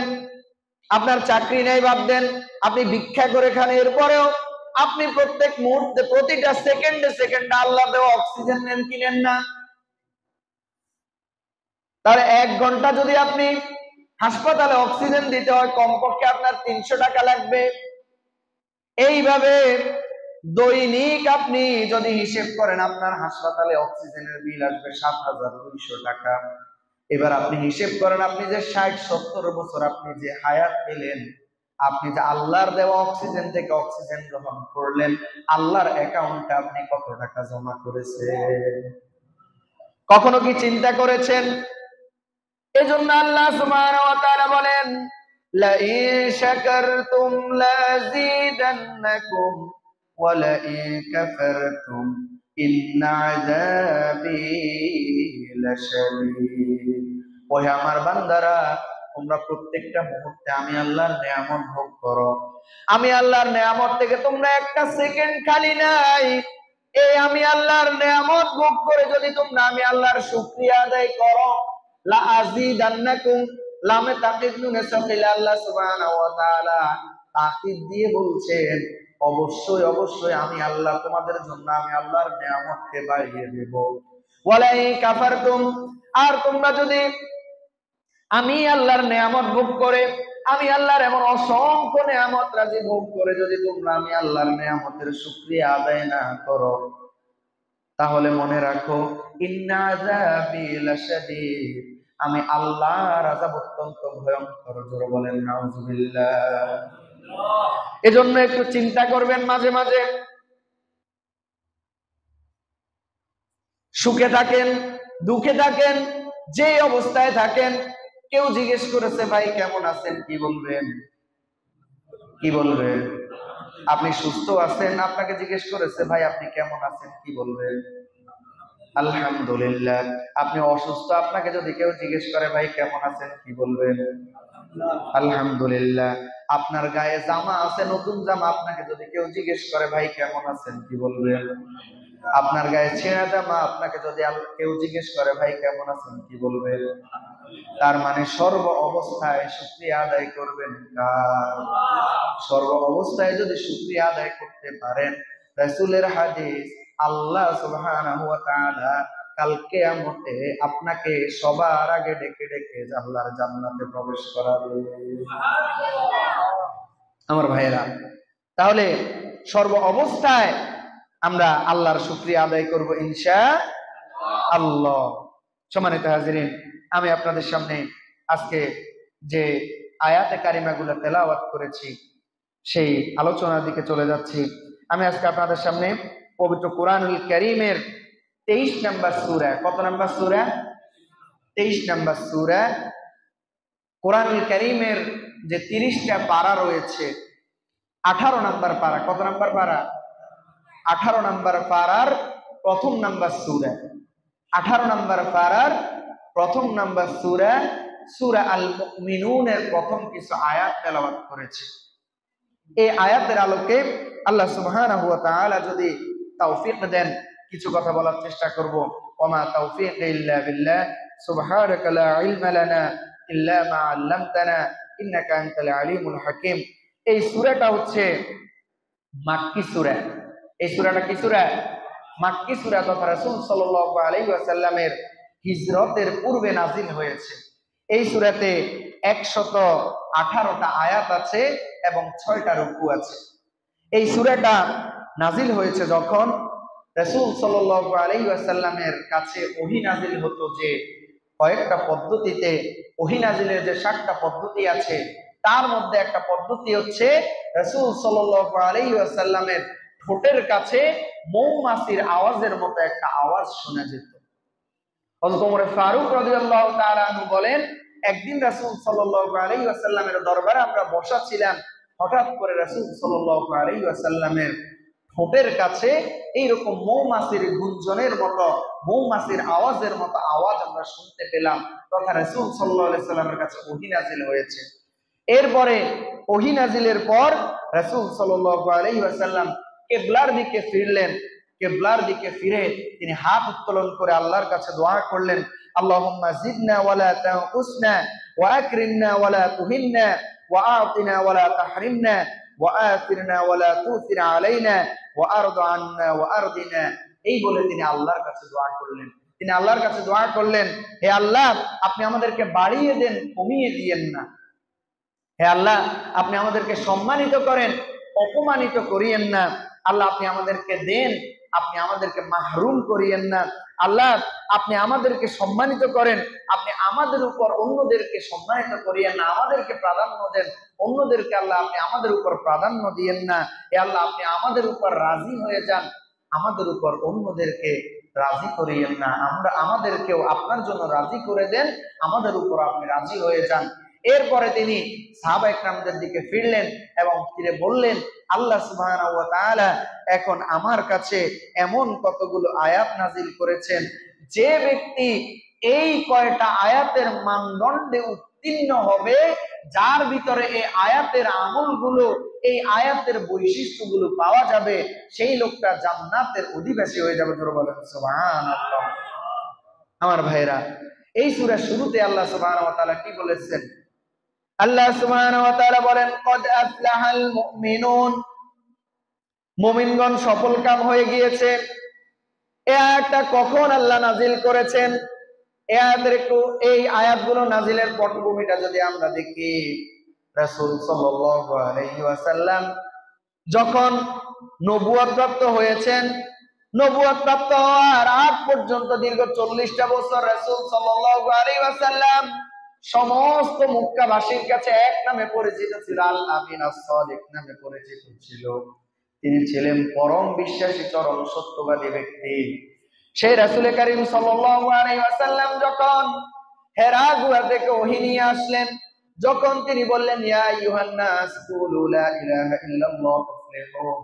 আপনার চাকরি নেই বাদ দেন, আপনি ভিক্ষা করে খান, এরপরেও আপনি প্রত্যেক মুহূর্তে প্রতিটা সেকেন্ডে সেকেন্ডে আল্লাহ দেওয়া অক্সিজেন নেন কি নেন না? তাহলে 1 ঘন্টা যদি আপনি হাসপাতালে অক্সিজেন দিতে হয়, কমপক্ষে আপনার 300 টাকা লাগবে। এইভাবে দৈনিক আপনি যদি হিসেব করেন, আপনার হাসপাতালে অক্সিজেনের বিল আসবে 7,200 টাকা। এবার আপনি হিসেব করেন, আপনি যে 60-70 বছর আপনি যে হায়াত পেলেন, আপনি যে আল্লাহর দেওয়া অক্সিজেন থেকে অক্সিজেন গ্রহণ করলেন, আল্লাহর অ্যাকাউন্টে আপনি কত টাকা জমা করেছেন? কখনো কি চিন্তা করেছেন? এজন্য আল্লাহ সুবহানাহু ওয়া তাআলা বলেন, লাইন শাকারতুম লাযীদান্নাকুম ওয়া লাইন কাফারতুম ইন্না আযাবী লাশাদীদ। ওহে আমার বান্দারা, তোমরা প্রত্যেকটা মুহূর্তে আমি আল্লাহর নিয়ামত ভোগ করো। আমি আল্লাহর নিয়ামত থেকে তোমরা একটা সেকেন্ড খালি নাই। এই আমি আল্লাহর নিয়ামত ভোগ করে যদি তোমরা আমি আল্লাহর শুকরিয়া আদায় করো, লা আযীদান্নাকুম, লামে তাকিদ নুনে সাকিলা, আল্লাহ সুবহানাহু ওয়া তাআলা তাকিদ দিয়ে বলছেন অবশ্যই অবশ্যই আমি আল্লাহ তোমাদের জন্য আমি আল্লাহর নিয়ামতকে বাড়িয়ে দেব। ওয়ালা ইন কাফারতুম, আর তোমরা যদি আমি আল্লাহর নিয়ামত ভোগ করে, আমি আল্লাহর এমন অসংখ্য নিয়ামত রাজি ভোগ করে যদি তোমরা আমি আল্লাহর নিয়ামতের শুকরিয়া আদায় না করো, তাহলে মনে রাখো ইন্না আযাবী লাশাদীদ, আমি আল্লাহর আযাব অত্যন্ত ভয়ঙ্কর। জোরে বলেন নাউযুবিল্লাহ। এজন্য একটু চিন্তা করবেন মাঝে মাঝে, সুখে থাকেন দুঃখে থাকেন যে অবস্থায় থাকেন, কেউ জিজ্ঞেস করেছে ভাই কেমন আছেন, কি বলবেন? কি বলবেন? আপনি সুস্থ আছেন, আপনাকে জিজ্ঞেস করেছে ভাই আপনি কেমন আছেন, কি বলবেন? আলহামদুলিল্লাহ। আপনি অসুস্থ, আপনাকে যদি কেউ জিজ্ঞেস করে ভাই কেমন আছেন, কি বলবেন? আলহামদুলিল্লাহ। আপনার গায়ে জামা আছে, নতুন জামা, আপনাকে যদি কেউ জিজ্ঞেস করে ভাই কেমন আছেন, কি বলবেন? আপনার গায়ে ছেঁড়া জামা, আপনাকে যদি কেউ জিজ্ঞেস করে ভাই কেমন আছেন, কি বলবেন? তার মানে সর্ব অবস্থায় শুকরিয়া আদায় করবেন কার? সর্ব অবস্থায় যদি শুকরিয়া আদায় করতে পারেন, রাসূলের হাদিস, আল্লাহ সুবহানাহু ওয়া তাআলা কাল কিয়ামতে আপনাকে সবার আগে ডেকে ডেকে আল্লাহর জান্নাতে প্রবেশ করাবে। আমার ভাইয়েরা, তাহলে সর্ব অবস্থায় আমরা আল্লাহর শুকরিয়া আদায় করব ইনশাআল্লাহ। সম্মানিত হাজিরিন, আমি আপনাদের সামনে আজকে যে আয়াতে কারিমাগুলো তেলাওয়াত করেছি সেই আলোচনার দিকে চলে যাচ্ছি। আমি আজকে আপনাদের সামনে পবিত্র কোরআনুল কারীমের 23 নম্বর সূরা, কত নম্বর সূরা? 23 নম্বর সূরা। কোরআনুল কারীমের যে 30টা পারা রয়েছে, 18 নম্বর পারা, কত নম্বর পারা? 18 নম্বর পারার প্রথম নম্বর সূরা। 18 নম্বর পারার প্রথম নম্বর সূরা, সূরা আল মুমিনুনের প্রথম কিছু আয়াত তেলাওয়াত করেছে। এই আয়াতের আলোকে আল্লাহ সুবহানাহু ওয়া তাআলা যদি তৌফিক দেন, কিছু কথা বলার চেষ্টা করব। ওমা তাওফীক ইল্লা বিল্লাহ, সুবহানাকা লা ইলমা লানা ইল্লা মা আল্লামতানা ইন্নাকা আনতাল আলিমুল হাকীম। এই সূরাটা হচ্ছে মাক্কি সূরা। এই সূরাটা কি সূরা? মাক্কি সূরা, তথা রাসূল সাল্লাল্লাহু আলাইহি ওয়াসাল্লামের হিজরতের পূর্বে নাজিল হয়েছে। এই সূরাতে 118টা আয়াত আছে এবং 6টা রুকু আছে। এই সূরাটা নাজিল হয়েছে যখন রাসূল সাল্লাল্লাহু আলাইহি ওয়াসাল্লামের কাছে ওহী নাজিল হতো, যে কয়েকটা পদ্ধতিতে ওহী নাজিলের যে 7টা পদ্ধতি আছে তার মধ্যে একটা পদ্ধতি হচ্ছে রাসূল সাল্লাল্লাহু আলাইহি ওয়াসাল্লামের ঠোঁটের কাছে মৌমাছির আওয়াজের মতো একটা আওয়াজ শোনা যেত। হযরত ওমর ফারুক রাদিয়াল্লাহু তাআলা আনহু বলেন, একদিন রাসূল সাল্লাল্লাহু আলাইহি ওয়াসাল্লামের দরবারে আমরা বসা ছিলাম, হঠাৎ করে রাসূল সাল্লাল্লাহু আলাইহি ওয়াসাল্লামের ঠোঁটের কাছে এইরকম মৌমাছির গুঞ্জনের মতো, মৌমাছির আওয়াজের মতো আওয়াজ আমরা শুনতে পেলাম, তথা রাসূল সাল্লাল্লাহু আলাইহি ওয়াসাল্লামের কাছে ওহী নাজিল হয়েছে। এরপরে ওহী নাজিলের পর রাসূল সাল্লাল্লাহু আলাইহি ওয়াসাল্লাম কিবলার দিকে ফিরলেন। কিবলার দিকে ফিরে তিনি হাত উত্তোলন করে আল্লাহর কাছে দোয়া করলেন, আল্লাহুম্মা জিদনা ওয়ালা তানকুসনা ওয়া আকরিমনা ওয়ালা তুহিন্না ওয়া আতিনা ওয়ালা তাহরিমনা ওয়া আথিরনা ওয়ালা তুসির আলাইনা ওয়া আরদ আন্না ওয়া আরদিনা। এই বলে তিনি আল্লাহর কাছে দোয়া করলেন। তিনি আল্লাহর কাছে দোয়া করলেন, হে আল্লাহ, আপনি আমাদেরকে বাড়িয়ে দেন, কমিয়ে দিয়েন না। হে আল্লাহ, আপনি আমাদেরকে সম্মানিত করেন, অপমানিত করিয়েন না। আল্লাহ, আপনি আমাদেরকে দেন, আপনি আমাদেরকে মাহরুম করিয়েন না। আল্লাহ, আপনি আমাদেরকে সম্মানিত করেন, আপনি আমাদের উপর অন্যদেরকে সম্মানিত করিয়েন না। আমাদেরকে প্রাধান্য দেন, অন্যদেরকে আল্লাহ আপনি আমাদের উপর প্রাধান্য দিয়েন না। হে আল্লাহ, আপনি আমাদের উপর রাজি হয়ে যান, আমাদের উপর অন্যদেরকে রাজি করিয়েন না। আমাদেরকেও আপনার জন্য রাজি করে দেন, আমাদের উপর আপনি রাজি হয়ে যান। এরপরে তিনি সাহাবা ইকরামদের দিকে ফিরলেন এবং ফিরে বললেন, আল্লাহ সুবহানাহু ওয়া তাআলা এখন আমার কাছে এমন কতগুলো আয়াত নাজিল করেছেন, যে ব্যক্তি এই কয়টা আয়াতের মানদণ্ডে উত্তীর্ণ হবে, যার ভিতরে এই আয়াতের আমলগুলো, এই আয়াতের বৈশিষ্ট্যগুলো পাওয়া যাবে, সেই লোকটা জান্নাতের অধিবাসী হয়ে যাবে। জোরে বলেন সুবহানাল্লাহ। আমার ভাইরা, এই সূরার শুরুতে আল্লাহ সুবহানাহু ওয়া তাআলা কি বলেছেন? আল্লাহ সুবহানাহু ওয়া তাআলা বলেন, কদ আফলাহাল মুমিনুন, মুমিনগণ সফলকাম হয়ে গিয়েছে। এই আয়াতটা কখন আল্লাহ নাজিল করেছেন? এই আয়াতগুলো নাজিলের পটভূমিটা যদি আমরা দেখি, রাসূল সাল্লাল্লাহু আলাইহি ওয়াসাল্লাম যখন নবুয়ত প্রাপ্ত হয়েছেন, নবুয়ত প্রাপ্ত হওয়ার আগ পর্যন্ত দীর্ঘ 40টা বছর রাসূল সাল্লাল্লাহু আলাইহি ওয়াসাল্লাম সমস্ত মক্কাবাসীর কাছে এক নামে পরিচিত ছিল, আল আমিন আস-সাদিক নামে পরিচিত ছিল। তিনি ছিলেন পরম বিশ্বাসী, চরম সত্যবাদী ব্যক্তি। সেই রাসূল কারীম সাল্লাল্লাহু আলাইহি ওয়াসাল্লাম যখন হেরা গুহা থেকে ওহী নিয়ে আসলেন, যখন তিনি বললেন, ইয়া আইয়ুহান নাস কুলু লা ইলাহা ইল্লাল্লাহ তুফলিহুন,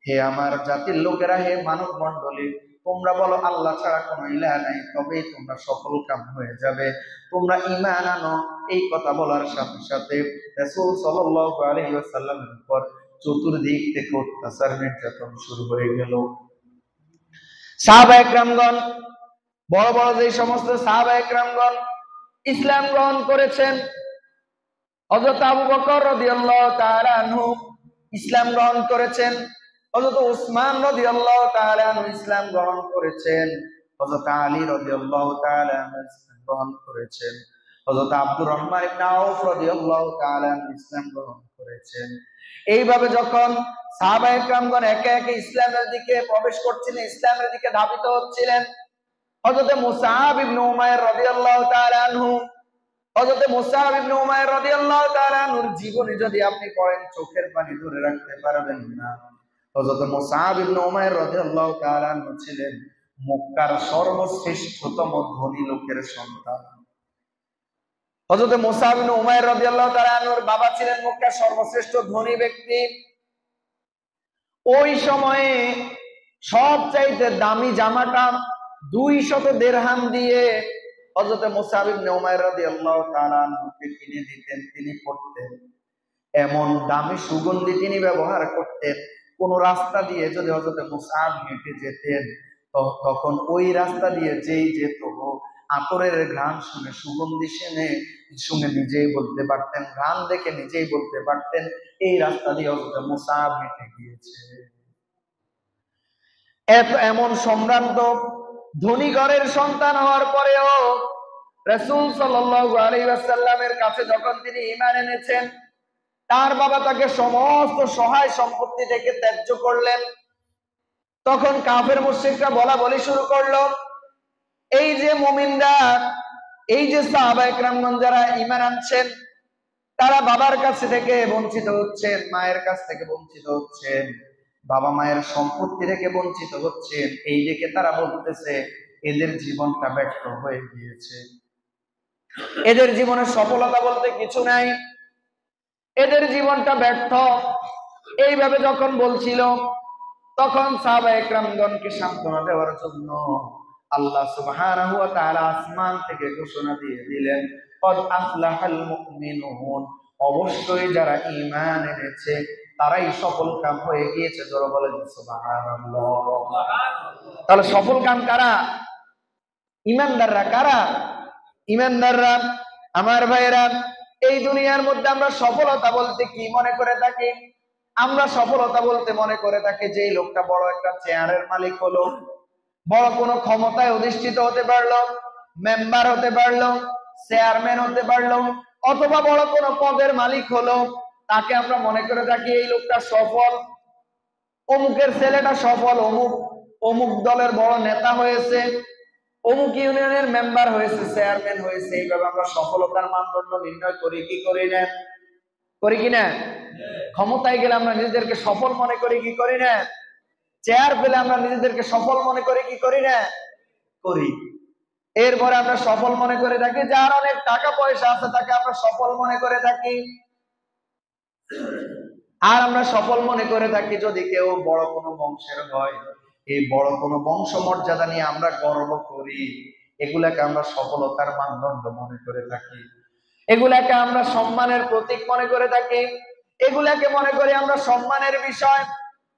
হে আমার জাতির লোকেরা, হে মানব মণ্ডলী, তোমরা বলো আল্লাহ ছাড়া কোনো ইলাহ নাই, তবেই তোমরা সফলকাম হয়ে যাবে। তোমরা ঈমান আনো। এই কথা বলার সাথে সাথে রাসূল সাল্লাল্লাহু আলাইহি ওয়াসাল্লামের উপর চতুর্দিক থেকে অত্যাচার নির্যাতন শুরু হয়ে গেল। সাহাবা একরামগণ, বড় বড় যে সমস্ত সাহাবা একরামগণ ইসলাম গ্রহণ করেছেন, হযরত আবু বকর রাদিয়াল্লাহু তাআলা আনহু ইসলাম গ্রহণ করেছেন, হযরত উসমান রাদিয়াল্লাহু তাআলা আনহু ইসলাম গ্রহণ করেছেন, হযরত আলী রাদিয়াল্লাহু তাআলা আনহু ইসলাম গ্রহণ করেছেন, হযরত আব্দুর রহমান ইবনে আউফ রাদিয়াল্লাহু তাআলা আনহু ইসলাম গ্রহণ করেছেন। এইভাবে যখন সাহাবায়ে কেরামগণ একে একে ইসলামের দিকে প্রবেশ করছিলেন, ইসলামের দিকে ধাবিত হচ্ছিলেন, হযরত মুসআব ইবনে উমাইর রাদিয়াল্লাহু তাআলা আনহু, হযরত মুসআব ইবনে উমাইর রাদিয়াল্লাহু তাআলা আনহুর জীবনী যদি আপনি পড়েন, চোখের পানি ধরে রাখতে পারবেন না। হযরত মুসআব ইবনে উমাইর রাদিয়াল্লাহু তাআলা আনহু ছিলেন মক্কার সর্বশ্রেষ্ঠতম ধনী লোকের সন্তান। হযরত মুসআব ইবনে উমাইর রাদিয়াল্লাহু তাআলা আনহুর বাবা ছিলেন মক্কার সর্বশ্রেষ্ঠ ধনী ব্যক্তি। ওই সময়ে সবচাইতে দামি জামাটা 200 দিরহাম দিয়ে হযরত মুসআব ইবনে উমাইর রাদিয়াল্লাহু তাআলা আনহুকে কিনে দিতেন, তিনি পড়তেন। এমন দামি সুগন্ধি তিনি ব্যবহার করতেন, কোন রাস্তা দিয়ে যদি হযরত মুসআব হেঁটে যেতেন, তখন ওই রাস্তা দিয়ে যেই যেত, আতরের ঘ্রাণ শুনে, সুগন্ধি শুনে নিজেই বলতে পারতেন, ঘ্রাণ দেখে নিজেই বলতে পারতেন এই রাস্তা দিয়ে হযরত মুসআব হেঁটে গিয়েছে। এমন সম্ভ্রান্ত ধনী ঘরের সন্তান হওয়ার পরেও রাসূল সাল্লাল্লাহু আলাইহি ওয়াসাল্লামের কাছে যখন তিনি ঈমান এনেছেন, তার বাবা তাকে সমস্ত সহায় সম্পত্তি থেকে ত্যায্য করলেন। তখন কাফের মুশরিকরা বলা বলি শুরু করলো, এই যে মুমিনরা, এই যে সাহাবায়ে কেরামগণ যারা ঈমান আনছেন, তারা বাবার কাছ থেকে বঞ্চিত হচ্ছেন, মায়ের কাছ থেকে বঞ্চিত হচ্ছেন, বাবা মায়ের সম্পত্তি থেকে বঞ্চিত হচ্ছেন। এই দেখে তারা বলতেছে এদের জীবনটা ব্যর্থ হয়ে গিয়েছে, এদের জীবনে সফলতা বলতে কিছু নাই, এদের জীবনটা ব্যর্থ। এইভাবে যখন বলছিল, তখন সাহাবায়ে কেরামগণকে সান্ত্বনা দেওয়ার জন্য আল্লাহ সুবহানাহু ওয়া তাআলা আসমান থেকে ঘোষণা দিয়ে দিলেন, ক্বাদ আফলাহাল মুমিনুন, অবশ্যই যারা ঈমান এনেছে তারাই সফল কাম হয়ে গিয়েছে। জোরে বলেন সুবহানাল্লাহ। তাহলে সফল কাম কারা? ঈমানদাররা। কারা? ঈমানদাররা। আমার ভাইয়েরা, এই দুনিয়ার মধ্যে আমরা সফলতা বলতে কি মনে করে থাকি? আমরা সফলতা বলতে মনে করে থাকি যে লোকটা বড় একটা চেয়ারের মালিক হলো, বড় কোনো ক্ষমতায় অধিষ্ঠিত হতে পারলো, মেম্বার হতে পারলো, চেয়ারম্যান হতে পারলো, অথবা বড় কোনো পদের মালিক হলো, তাকে আমরা মনে করে থাকি এই লোকটা সফল, অমুকের ছেলেটা সফল, অমুক অমুক দলের বড় নেতা হয়েছে, অমুক ইউনিয়নের মেম্বার হয়েছে, চেয়ারম্যান হয়েছে। এইভাবে আমরা সফলতার মানদণ্ড নির্ণয় করি কি করি না? করি কিনা? ক্ষমতায় গেলে আমরা নিজেদেরকে সফল মনে করি কি করি না? চেয়ার পেলে আমরা নিজেদেরকে সফল মনে করি কি করি না? করি। এরপরে আমরা সফল মনে করে থাকি যার অনেক টাকা পয়সা আছে তাকে আমরা সফল মনে করে থাকি। আর আমরা সফল মনে করে থাকি যদি কেউ বড় কোনো বংশের হয়, এই বড় কোনো বংশ মর্যাদা নিয়ে আমরা গর্ব করি, এগুলাকে আমরা সফলতার মানদণ্ড মনে করে থাকি, এগুলাকে আমরা সম্মানের প্রতীক মনে করে থাকি, এগুলাকে মনে করি আমরা সম্মানের বিষয়।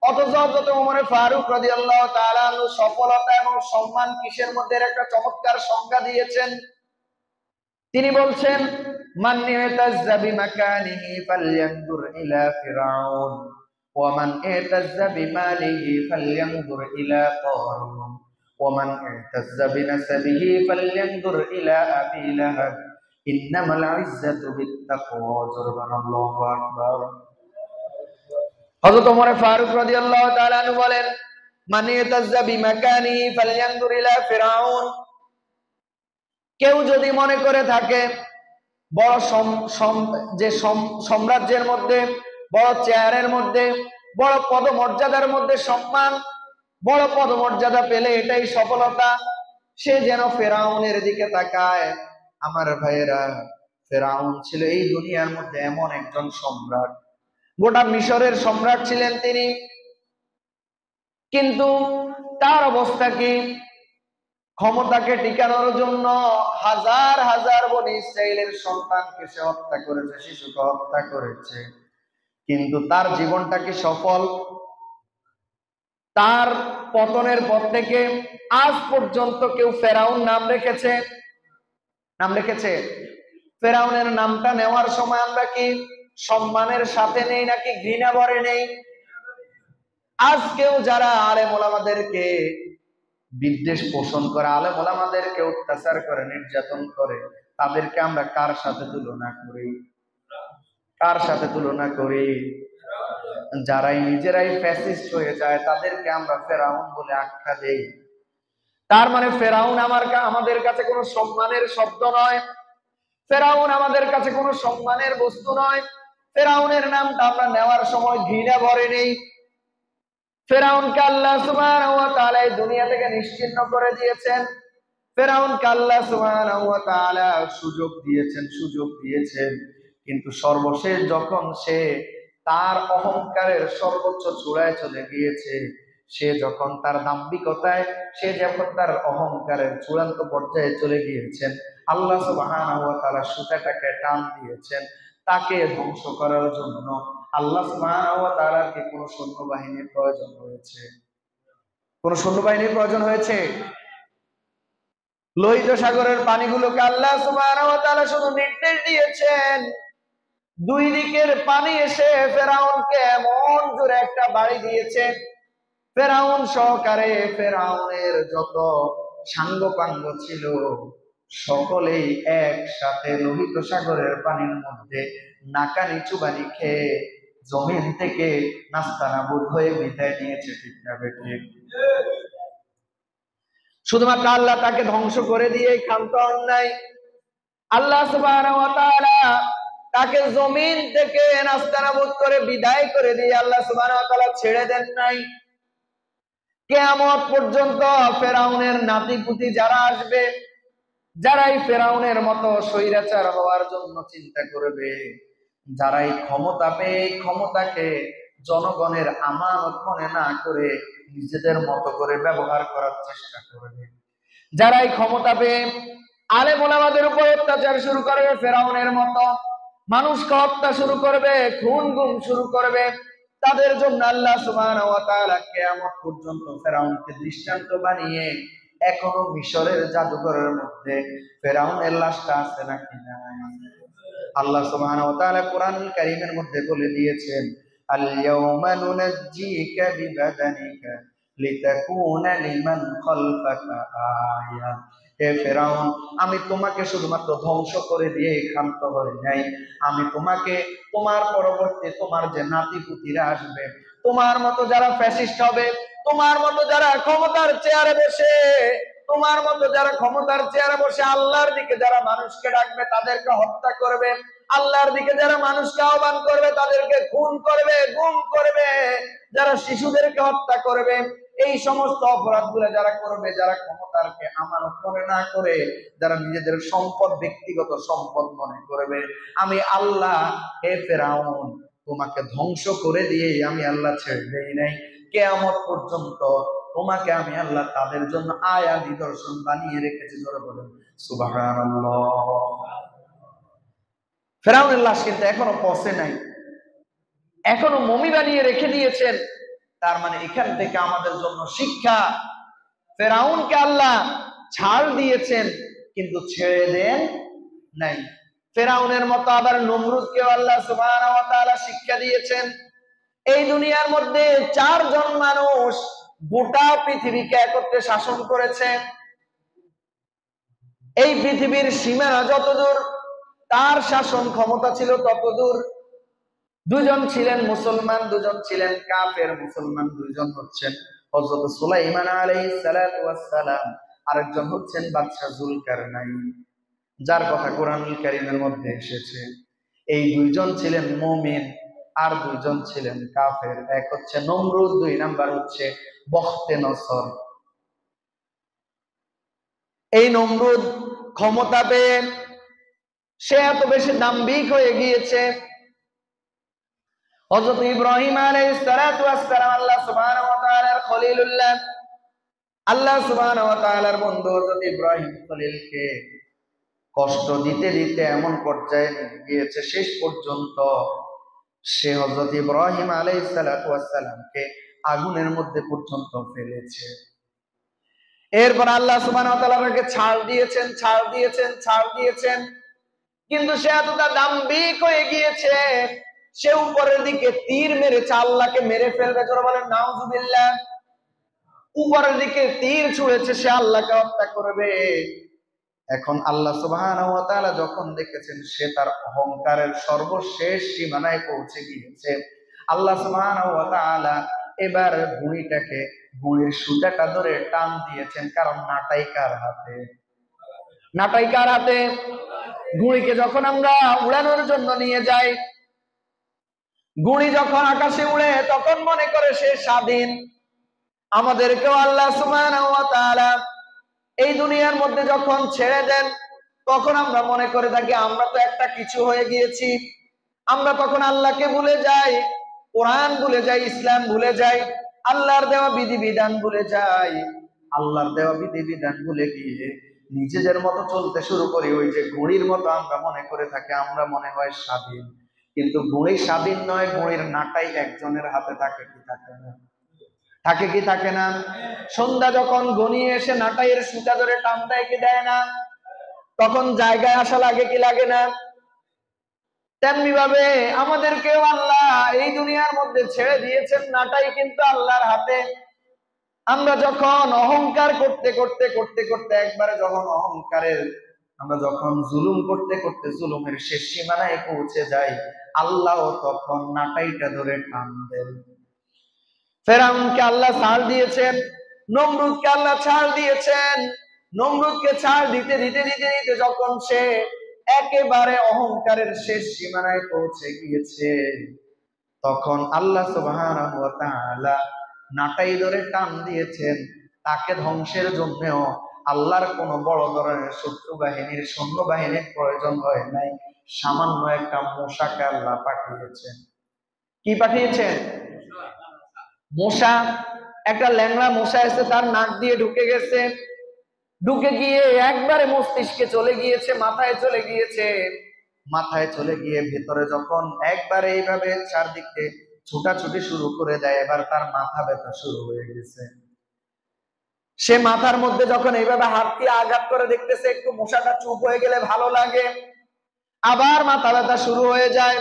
অথচ হযরত ওমর ফারুক রাদিয়াল্লাহু তাআলা আনহু সফলতা এবং সম্মান কিসের মধ্যে একটা চমৎকার সংজ্ঞা দিয়েছেন। তিনি বলছেন, মান ইতাজ্জা বিমাকানিহি ফালইয়ানজুর ইলা ফিরআউন ওয়া মান ইতাজ্জা বিমালিহি ফালইয়ানজুর ইলা কারুন ওয়া মান ইতাজ্জা বিনাসাবিহি ফালইয়ানজুর ইলা আবি লাহাব ইন্নামাল ইজ্জাতু বিত্তাকওয়া। সুবহানাল্লাহু আকবার। হযরত ওমর ফারুক রাদিয়াল্লাহু তাআলা আনহু বলেন, মান ইতাজ্জা বিমাকানিহি ফালইয়ানজুর ইলা ফিরআউন, কেউ যদি মনে করে থাকে বড় যে সাম্রাজ্যের মধ্যে, বড় চেয়ারের মধ্যে, বড় পদমর্যাদার মধ্যে সম্মান, বড় পদমর্যাদা পেলে এটাই সফলতা, সে যেন ফেরাউনের দিকে তাকায়। আমার ভাইয়েরা, ফেরাউন ছিল এই দুনিয়ার মধ্যে এমন একজন সম্রাট, গোটা মিশরের সম্রাট ছিলেন তিনি, কিন্তু তার অবস্থা কি? ক্ষমতাকে টিকানোর জন্য হাজার হাজার বনি ইসরাইলের সন্তানকে সে হত্যা করেছে, শিশুকে হত্যা করেছে, কিন্তু তার জীবনটা কি সফল? তার পতনের পর থেকে আজ পর্যন্ত কেউ ফেরাউন নাম রেখেছে? নাম রেখেছে? ফেরাউনের নামটা নেওয়ার সময় আমরা কি সম্মানের সাথে নেই নাকি ঘৃণা ভরে নেই? আজকেও যারা আলেম ওলামাদেরকে বিদ্বেষ পোষণ করে, আলেম ওলামাদেরকে অত্যাচার করে, নির্যাতন করে, তাদেরকে আমরা কার সাথে তুলনা করি? কার সাথে তুলনা করি? যারাই নিজেরাই ফ্যাসিস্ট হয়ে যায় তাদেরকে আমরা ফেরাউন বলে আখ্যা দেই। তার মানে ফেরাউন আমাদের কাছে কোনো সম্মানের শব্দ নয়, ফেরাউন আমাদের কাছে কোনো সম্মানের বস্তু নয়। ফেরাউনের নামটা আমরা নেওয়ার সময় ঘৃণা ভরে নেই। ফেরাউনকে আল্লাহ সুবহানাহু ওয়া তাআলা এই দুনিয়া থেকে নিশ্চিহ্ন করে দিয়েছেন। ফেরাউনকে আল্লাহ সুবহানাহু ওয়া তাআলা সুযোগ দিয়েছেন, কিন্তু সর্বশেষ যখন সে তার অহংকারের সর্বোচ্চ চূড়ায় চলে গিয়েছে, সে যখন তার দাম্ভিকতায়, সে যখন তার অহংকারের চূড়ান্ত পর্যায়ে চলে গিয়েছেন, আল্লাহ সুবহানাহু ওয়া তাআলা সুতাটাকে টান দিয়েছেন। তাকে ধ্বংস করার জন্য আল্লাহ সুবহানাহু ওয়া তাআলার কি কোনো সৈন্যবাহিনীর প্রয়োজন হয়েছে? কোন সৈন্যবাহিনীর প্রয়োজন হয়েছে? লোহিত সাগরের পানিগুলোকে আল্লাহ সুবহানাহু ওয়া তাআলা শুধু নির্দেশ দিয়েছেন, দুই দিকের পানি এসে ফেরাউনকে এমন জোরে একটা বাড়ি দিয়েছে, ফেরাউন সহকারে ফেরাউনের যত সাঙ্গপাঙ্গ ছিল সকলেই একসাথে লোহিত সাগরের পানির মধ্যে নাকানি চুবানি খেয়ে জমিন থেকে নাস্তানাবুদ হয়ে বিদায় নিয়েছে। ঠিক না বেঠিক? শুধুমাত্র আল্লাহ তাকে ধ্বংস করে দিয়ে ক্ষান্ত হন নাই। আল্লাহ সুবহানাহু ওয়া তাআলা তাকে জমিন থেকে নাস্তানাবুদ করে বিদায় করে দিয়ে আল্লাহ সুবহানাহু ওয়া তাআলা ছেড়ে দেন নাই। কিয়ামত পর্যন্ত ফেরাউনের নাতিপুতি যারা আসবে, যারাই ফেরাউনের মতো স্বৈরাচার হওয়ার জন্য চিন্তা করবে, যারাই ক্ষমতা পেয়ে ক্ষমতাকে জনগণের আমানত মনে না করে নিজেদের মতো করে ব্যবহার করার চেষ্টা করবে, যারাই ক্ষমতা পেয়ে আলেম ওলামাদের উপর অত্যাচার শুরু করবে, ফেরাউনের মতো মানুষকে হত্যা শুরু করবে, খুন গুম শুরু করবে, তাদের জন্য আল্লাহ সুবহানাহু ওয়া তাআলা কিয়ামত পর্যন্ত ফেরাউনকে দৃষ্টান্ত বানিয়ে এখনো মিশরের জাদুঘরের মধ্যে ফেরাউনের লাশটা আছে নাকি নাই? আল্লাহ সুবহানাহু ওয়া তাআলা কোরআনুল কারীমের মধ্যে বলে দিয়েছেন, আল ইয়াউমা নুনাজ্জিকা বিবাদানিকা লিতাকুনা লিমান খালফাকা আয়া। হে ফেরাউন, আমি তোমাকে শুধুমাত্র ধ্বংস করে দিয়ে ক্ষান্ত হই নাই, আমি তোমাকে তোমার পরবর্তী তোমার যে নাতিপুতিরা আসবে, তোমার মতো যারা ফ্যাসিস্ট হবে, তোমার মতো যারা ক্ষমতার চেয়ারে বসে, তোমার মতো যারা ক্ষমতার চেয়ারে বসে আল্লাহর দিকে যারা মানুষকে ডাকবে তাদেরকে হত্যা করবে, আল্লাহর দিকে যারা মানুষকে আহ্বান করবে তাদেরকে খুন করবে, গুম করবে, যারা শিশুদেরকে হত্যা করবে, এই সমস্ত অপরাধগুলো যারা করবে, যারা ক্ষমতারকে আমানত মনে না করে, যারা নিজেদের সম্পদ ব্যক্তিগত সম্পদ মনে করবে, আমি আল্লাহ হে ফেরাউন তোমাকে ধ্বংস করে দিয়ে আমি আল্লাহ ছেড়ে দেই নাই। কিয়ামত পর্যন্ত তোমাকে আমি আল্লাহ তাদের জন্য আয়া নিদর্শন বানিয়ে রেখেছি। ধরে বলেন সুবহানাল্লাহ। ফেরাউনের লাশ কিন্তু এখনো পচে নাই, এখনো মমি বানিয়ে রেখে দিয়েছেন। তার মানে এখান থেকে আমাদের জন্য শিক্ষা, ফেরাউনকে আল্লাহ ছাড় দিয়েছেন কিন্তু ছেড়ে দেন নাই। ফেরাউনের মতো আবার নমরুদকেও আল্লাহ সুবহানাহু ওয়া তাআলা শিক্ষা দিয়েছেন। এই দুনিয়ার মধ্যে 4 জন মানুষ গোটা পৃথিবীকে একত্রে শাসন করেছে। এই পৃথিবীর সীমানা যতদূর তার শাসন ক্ষমতা ছিল ততদূর। 2 জন ছিলেন মুসলমান, 2 জন ছিলেন কাফের। মুসলমান 2 জন হচ্ছেন হযরত সুলাইমান আলাইহিস সালাতু ওয়াস সালাম, আরেকজন হচ্ছেন বাদশা যুলকারনাইন, যার কথা কোরআনুল কারীমের মধ্যে এসেছে। এই 2 জন ছিলেন মুমিন আর 2 জন ছিলেন কাফের। এক হচ্ছে নমরুদ, 2 নাম্বার হচ্ছে বখতে-নসর। এই নমরুদ ক্ষমতা পেয়ে সে এত বেশি দাম্ভিক হয়ে গিয়েছে, হযরত ইব্রাহিম আলাইহিস সালাতু ওয়াস সালাম আল্লাহ সুবহানাহু ওয়া তাআলার খলিলুল্লাহ, আল্লাহ সুবহানাহু ওয়া তাআলার বন্ধু হযরত ইব্রাহিম খলিলকে কষ্ট দিতে দিতে এমন পর্যায়ে নিয়ে গিয়েছে, শেষ পর্যন্ত সে হযরত ইব্রাহিম আলাইহিস সালাতু ওয়াস সালামকে আগুনের মধ্যে পর্যন্ত ফেলেছে। এরপর আল্লাহ সুবহানাহু ওয়া তাআলা তাকে ছাড় দিয়েছেন, ছাড় দিয়েছেন, ছাড় দিয়েছেন, কিন্তু সে এতটা দাম্ভিক হয়ে গিয়েছে সে উপরের দিকে তীর মেরেছে, আল্লাহকে মেরে ফেলবে। যারা বলেন নাউজুবিল্লাহ। উপরের দিকে তীর ছুঁড়েছে, সে আল্লাহকে হত্যা করবে। এখন আল্লাহ সুবহানাহু ওয়া তাআলা যখন দেখেছেন সে তার অহংকারের সর্বশেষ সীমানায় পৌঁছে গিয়েছে, আল্লাহ সুবহানাহু ওয়া তাআলা এবার গুণিটাকে, গুণির সুতাটা ধরে টান দিয়েছেন। কারণ নাটাই কার হাতে? নাটাই কার হাতে? গুণিকে যখন আমরা উড়ানোর জন্য নিয়ে যাই, গুণি যখন আকাশে উড়ে তখন মনে করে সে স্বাধীন। আমাদেরকেও আল্লাহ সুবহানাহু ওয়া তাআলা এই দুনিয়ার মধ্যে যখন ছেড়ে দেন তখন আমরা মনে করে থাকি আমরা তো একটা কিছু হয়ে গিয়েছি। আমরা তখন আল্লাহকে ভুলে যাই, কোরআন ভুলে যাই, ইসলাম ভুলে যাই, আল্লাহর দেওয়া বিধিবিধান ভুলে যাই। আল্লাহর দেওয়া বিধিবিধান ভুলে গিয়ে নিজেদের মতো চলতে শুরু করি। ওই যে ঘুড়ির মতো আমরা মনে করে থাকি আমরা মনে হয় স্বাধীন, কিন্তু ঘুড়ি স্বাধীন নয়, ঘুড়ির নাটাই একজনের হাতে থাকে কি থাকে না? থাকে কি থাকে না? সন্ধ্যা যখন ঘনিয়ে এসে নাটাইয়ের সুতা ধরে টান দেয় কি দেয় না? তখন জায়গায় আসা লাগে কি লাগে না? তেমনি ভাবে আমাদেরকেও আল্লাহ এই দুনিয়ার মধ্যে ছেড়ে দিয়েছেন, নাটাই কিন্তু আল্লাহর হাতে। আমরা যখন অহংকার করতে করতে করতে করতে একবারে যখন অহংকারের আমরা যখন জুলুম করতে করতে জুলুমের শেষ সীমানায় পৌঁছে যাই, আল্লাহ তখন নাটাইটা ধরে টান দেন। ফেরাউনকে আল্লাহ ছাড় দিয়েছেন, নমরুদকে আল্লাহ ছাড় দিয়েছেন। নমরুদকে ছাড় দিতে দিতে দিতে দিতে যখন সে একেবারে অহংকারের শেষ সীমানায় পৌঁছে গিয়েছে, তখন আল্লাহ সুবহানাহু ওয়া তাআলা নাটাই ধরে টান দিয়েছেন। তাকে ধ্বংসের জন্যও আল্লাহর কোন বড় ধরনের শত্রু বাহিনীর সৈন্য বাহিনীর প্রয়োজন হয় নাই, সামান্য একটা মশাকে আল্লাহ পাঠিয়েছেন। কি পাঠিয়েছেন? মশা। একটা ল্যাংড়া মশা এসে তার নাক দিয়ে ঢুকে গেছে, ঢুকে গিয়ে একবারে মস্তিষ্কে চলে গিয়েছে, মাথায় চলে গিয়েছে। মাথায় চলে গিয়ে ভেতরে যখন একবারে এইভাবে চারদিকে ছুটাছুটি শুরু করে দেয়, এবার তার মাথা ব্যথা শুরু হয়ে গেছে। সে মাথার মধ্যে যখন এইভাবে হাত দিয়ে আঘাত করে দেখতেছে একটু মশাটা চুপ হয়ে গেলে ভালো লাগে, আবার মাথা ব্যথা শুরু হয়ে যায়।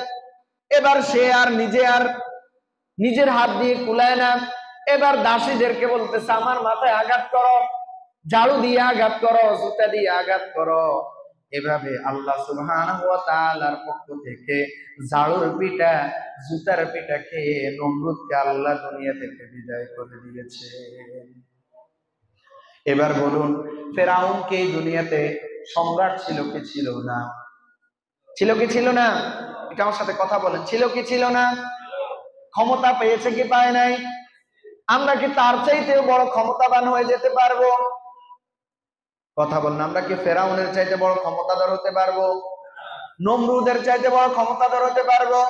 এবার সে আর নিজের হাত দিয়ে কুলায় না, এবার দাসীদেরকে বলতেছে আমার মাথায় আঘাত করো, ঝাড়ু দিয়ে আঘাত করো, জুতা দিয়ে আঘাত করো। এভাবে আল্লাহ সুবহানাহু ওয়া তাআলার পক্ষ থেকে ঝাড়ুর পিটা, জুতার পিটা খেয়ে নমরুদকে আল্লাহ দুনিয়া থেকে বিদায় করে দিয়েছে। এবার বলুন, ফেরাউনকে এই দুনিয়াতে সম্রাট ছিল কি ছিল না? ছিল কি ছিল না? এটা আমার সাথে কথা বলেন, ছিল কি ছিল না? ক্ষমতা পেয়েছে কি পায় নাই? আমরা কি তার চাইতেও বড় ক্ষমতাবান হয়ে যেতে পারবো? কথা বলেন, আমরা কি ফেরাউনের চাইতে বড় ক্ষমতাধর হতে পারবো? নমরুদের চাইতে বড় ক্ষমতাধর হতে পারবো?